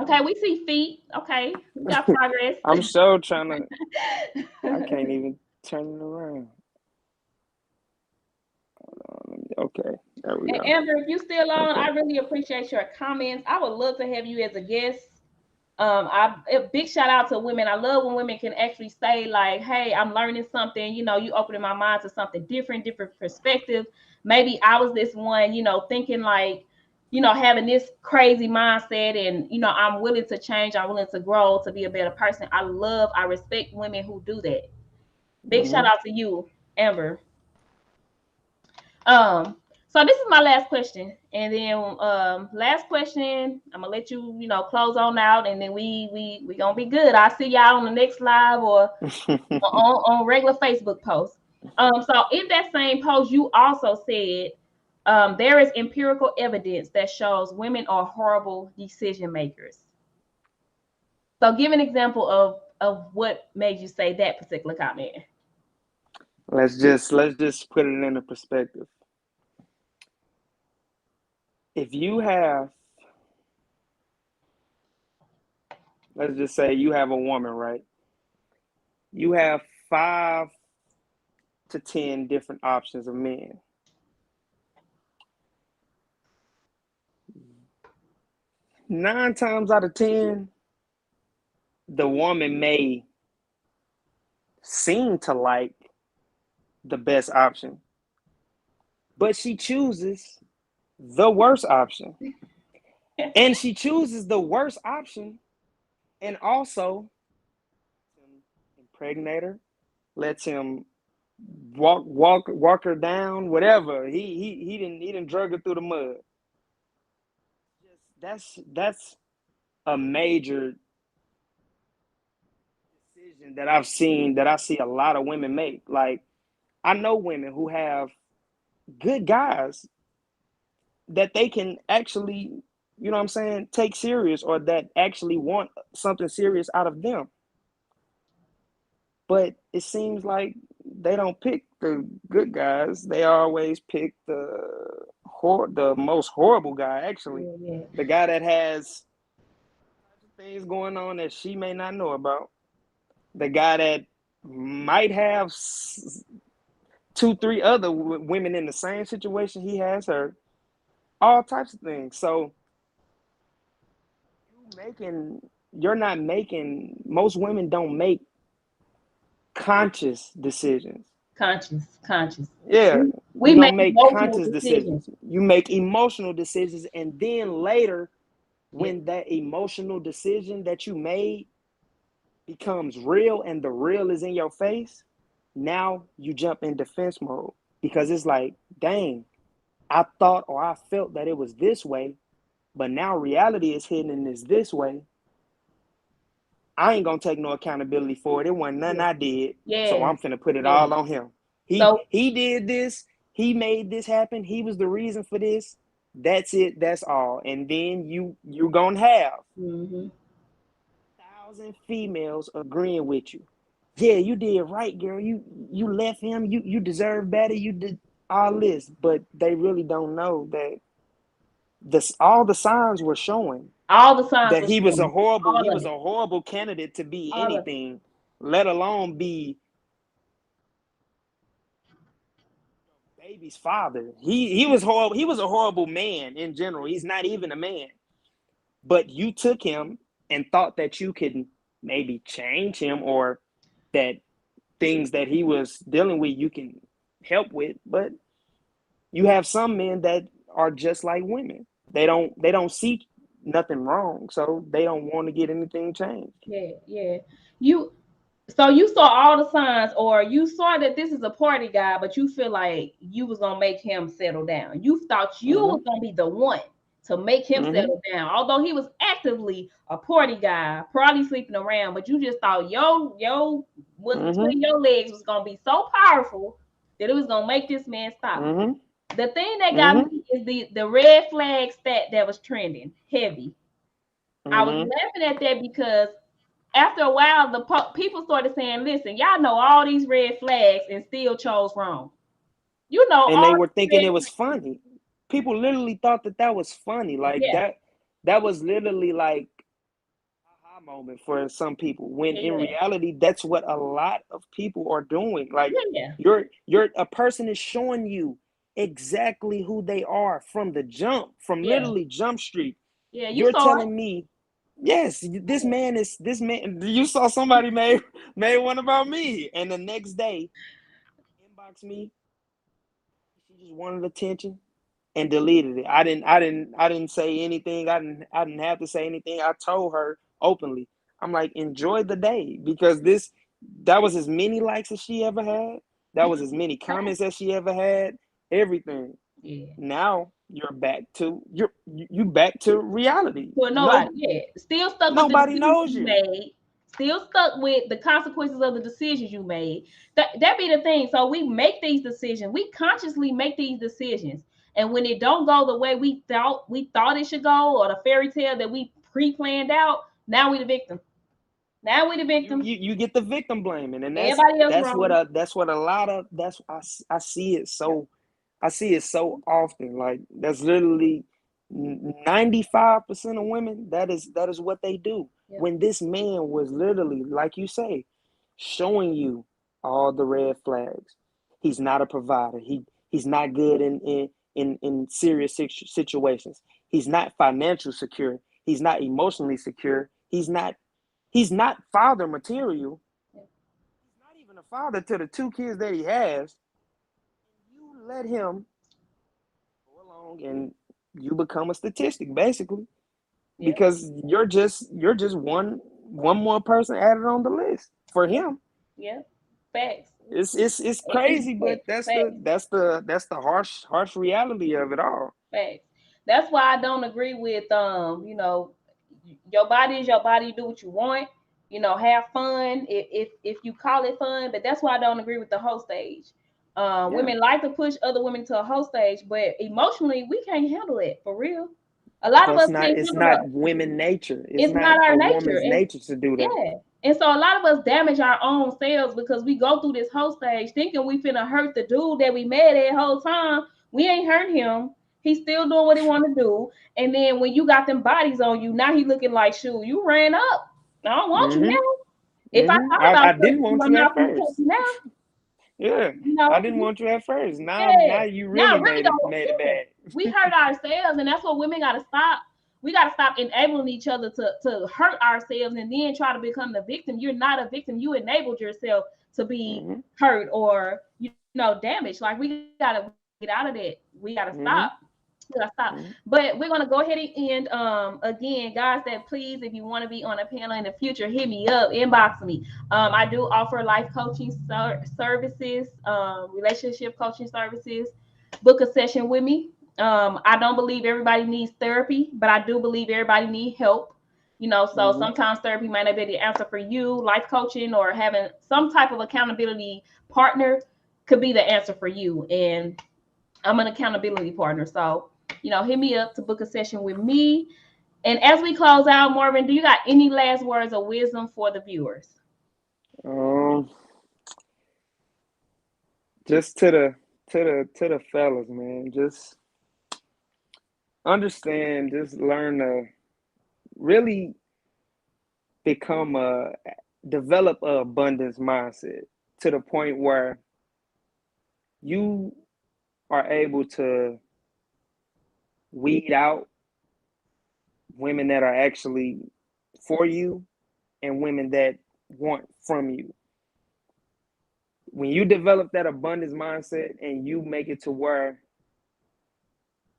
Okay, we see feet. Okay, we got progress. I'm so trying to. I can't even turn it around. Okay, there we And go. Amber, if you still on, Okay. I really appreciate your comments. I would love to have you as a guest. A big shout out to women. I love when women can actually say like, "Hey, I'm learning something. You know, you opening my mind to something different, different perspective. Maybe I was this one, thinking like, having this crazy mindset, and I'm willing to change. I'm willing to grow to be a better person. I respect women who do that. Big shout Mm-hmm. out to you, Amber. Um, so this is my last question, and then last question, I'm gonna let you close on out, and then we gonna be good. I'll see y'all on the next live or on regular Facebook posts. So in that same post, you also said there is empirical evidence that shows women are horrible decision makers. So give an example of what made you say that particular comment. Let's just put it into perspective. If you have, let's just say you have a woman, right? You have 5 to 10 different options of men. 9 times out of 10, the woman may seem to like the best option, but she chooses the worst option. And she chooses the worst option and also impregnate her, lets him walk her down, whatever. He didn't drug her through the mud. That's a major decision that I see a lot of women make. Like, I know women who have good guys that they can actually, you know what I'm saying, take serious, or that actually want something serious out of them. But it seems like they don't pick the good guys. They always pick the most horrible guy, actually. Yeah, yeah. The guy that has things going on that she may not know about. The guy that might have two, three other women in the same situation he has her. All types of things. So you're not making, most women don't make conscious decisions. Conscious. Yeah, We you make don't make emotional conscious decisions. decisions. You make emotional decisions, and then later, Yeah. when that emotional decision that you made becomes real and the real is in your face, now you jump in defense mode because it's like, dang, I thought or I felt that it was this way, but now reality is hidden and is this way. I ain't gonna take no accountability for it. It wasn't nothing Yeah. I did, so Yeah. I'm finna put it Yeah. all on him. He So he did this. He made this happen. He was the reason for this. That's it. That's all. And then you're gonna have mhm. 1,000 females agreeing with you. Yeah, you did right, girl. You left him. You deserve better. You did all this, but they really don't know that this all the signs were showing All the signs that were showing. he All of was it. a horrible candidate to be All of it. anything, let alone be baby's father. He was horrible. He was a horrible man in general. He's not even a man. But you took him and thought that you could maybe change him, or that things that he was dealing with you can help with. But you have some men that are just like women. They don't see nothing wrong, so they don't want to get anything changed. Yeah, yeah. You So you saw all the signs, or you saw that this is a party guy, but you feel like you was gonna make him settle down. You thought you Mm-hmm. was gonna be the one to make him Mm-hmm. settle down, although he was actively a party guy, probably sleeping around. But you just thought yo was Mm-hmm. between your legs was gonna be so powerful that it was gonna make this man stop. Mm-hmm. The thing that got Mm-hmm. me is the red flag stat that was trending heavy. I was Mm-hmm. laughing at that because after a while, the people started saying, "Listen, y'all know all these red flags and still chose wrong. You know And they all were these thinking red it was flags." funny. people literally thought that that was funny. Like Yeah, that was literally like aha moment for some people. When in yeah, reality, that's what a lot of people are doing. Like yeah, you're a person is showing you exactly who they are from the jump, from yeah, literally Jump Street. yeah. You You're saw it. telling me, yes, this man. You saw somebody made one about me, and the next day inbox me. She just wanted attention and deleted it. I didn't say anything. I didn't have to say anything. I told her openly. I'm like, enjoy the day because that was as many likes as she ever had. That was as many comments as she ever had. Everything. Yeah. Now you back to reality. For nobody. No, Yeah. Still stuck with the nobody decisions knows you you. made. Still stuck with the consequences of the decisions you made. That be the thing. So we make these decisions. We consciously make these decisions. And when it don't go the way we thought it should go, or the fairy tale that we pre-planned out, now we the victim. Now we the victim. You get the victim blaming, and Everybody else wrong. that's what a lot of that's I see it so I see it so often. Like that's literally 95% of women. That is what they do. Yeah. When this man was literally, like you say, showing you all the red flags. He's not a provider. He's not good in serious situations. He's not financial secure. He's not emotionally secure. He's not father material. Yeah. He's not even a father to the two kids that he has. You let him go along and you become a statistic basically Yeah. because you're just one more person added on the list for Yeah. him. Yeah. Facts. It's It's crazy, but facts. that's the Facts. that's the that's the harsh reality of it all. Facts. That's why I don't agree with your body is your body. Do what you want. Have fun if you call it fun. But that's why I don't agree with the whole stage. Yeah, Women like to push other women to a whole stage, but emotionally we can't handle it for real. A lot of because us can't it's handle not it. women nature. It's It's not not our a nature. woman's nature to do that. Yeah. And so a lot of us damage our own selves because we go through this whole stage thinking we finna hurt the dude that we met that whole time. We ain't hurt him. He's still doing what he want to do. And then when you got them bodies on you, now he looking like, shoot, you ran up. I don't want you Mm-hmm. now. If I Mm-hmm. thought I, about I didn't touching you, want I'm you at not gonna touch first. you now. Yeah, You know, I didn't want you at first. Now yeah. you Now really really made it don't. made it Yeah. bad. We hurt ourselves, and that's what women gotta stop. We gotta stop enabling each other to hurt ourselves and then try to become the victim. You're not a victim. You enabled yourself to be Mm-hmm. hurt or damaged. Like we gotta get out of that. We gotta stop. Mm-hmm. We gotta stop. But we're gonna go ahead and end. Again, guys, that please, if you want to be on a panel in the future, hit me up, inbox me. I do offer life coaching services, relationship coaching services. Book a session with me. I don't believe everybody needs therapy, but I do believe everybody needs help. So Mm-hmm. sometimes therapy might not be the answer for you. Life coaching or having some type of accountability partner could be the answer for you. And I'm an accountability partner. So, hit me up to book a session with me. And as we close out, Marvin, do you got any last words of wisdom for the viewers? Um, just to the fellas, man. Just understand. Just learn to really become a develop a abundance mindset to the point where you are able to weed out women that are actually for you and women that want from you. When you develop that abundance mindset and you make it to where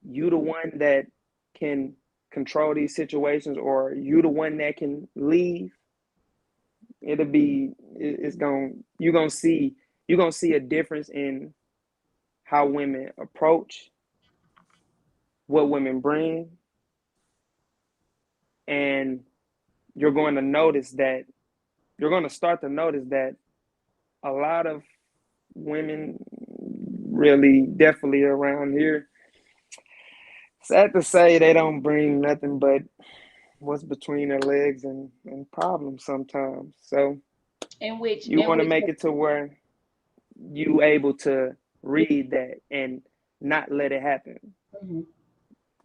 you the one that can control these situations or you the one that can leave, it'll be it's going you're gonna see a difference in how women approach what women bring, and you're going to notice that you're going to start to notice that a lot of women really definitely around here, sad to say, they don't bring nothing but what's between their legs and problems sometimes. So In which, you in want to which, make it to where you able to read that and not let it happen. Mhm.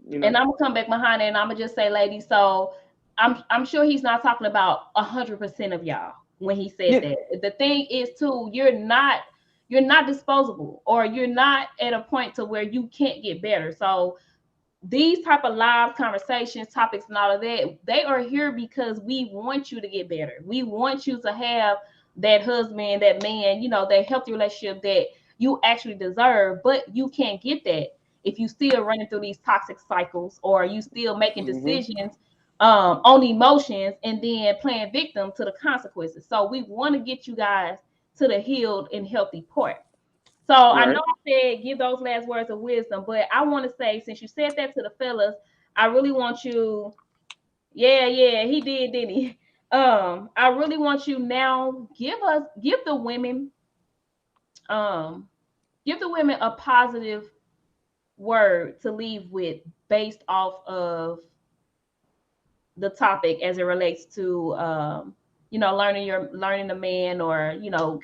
You And know. I'm gonna come back behind it, and I'm gonna just say, ladies. So I'm sure he's not talking about 100% of y'all when he said Yeah. that. The thing is, too, you're not disposable, or you're not at a point to where you can't get better. So these type of live conversations, topics, and all of that, they are here because we want you to get better. We want you to have that husband, that man, that healthy relationship that you actually deserve. But you can't get that if you still running through these toxic cycles, or you still making Hmm. decisions on emotions, and then playing victim to the consequences. So we want to get you guys to the healed and healthy part. So I know Right. I said give those last words of wisdom, but I want to say, since you said that to the fellas, I really want you. Yeah, yeah, he did, didn't he? I really want you now. Um, give the women a positive word to leave with, based off of the topic as it relates to learning the man, or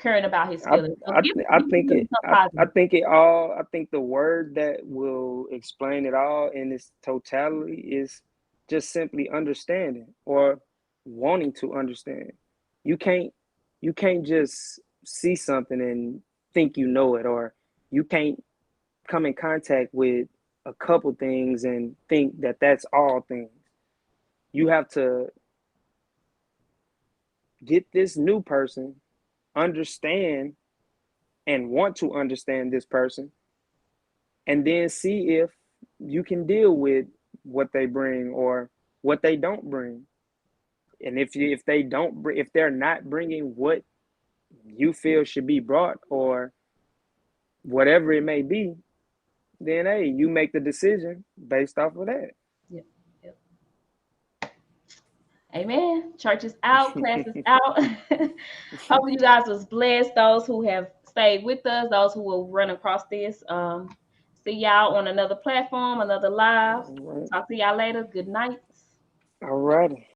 caring about his I feelings. So I I give think them it something I positive. think it all I think the word that will explain it all in its totality is just simply understanding, or wanting to understand. You can't you can't just see something and think you know it, or you can't come in contact with a couple things and think that that's all things. You have to get this new person, understand and want to understand this person, and then see if you can deal with what they bring or what they don't bring. And if they don't if they're not bringing what you feel should be brought, or whatever it may be, then hey, you make the decision based off of that. Yep. Yep. Amen. Church is out, class is out. Hope you guys was blessed. Those who have stayed with us, those who will run across this. See y'all on another platform, another live. All right. Talk to y'all later. Good night. All righty.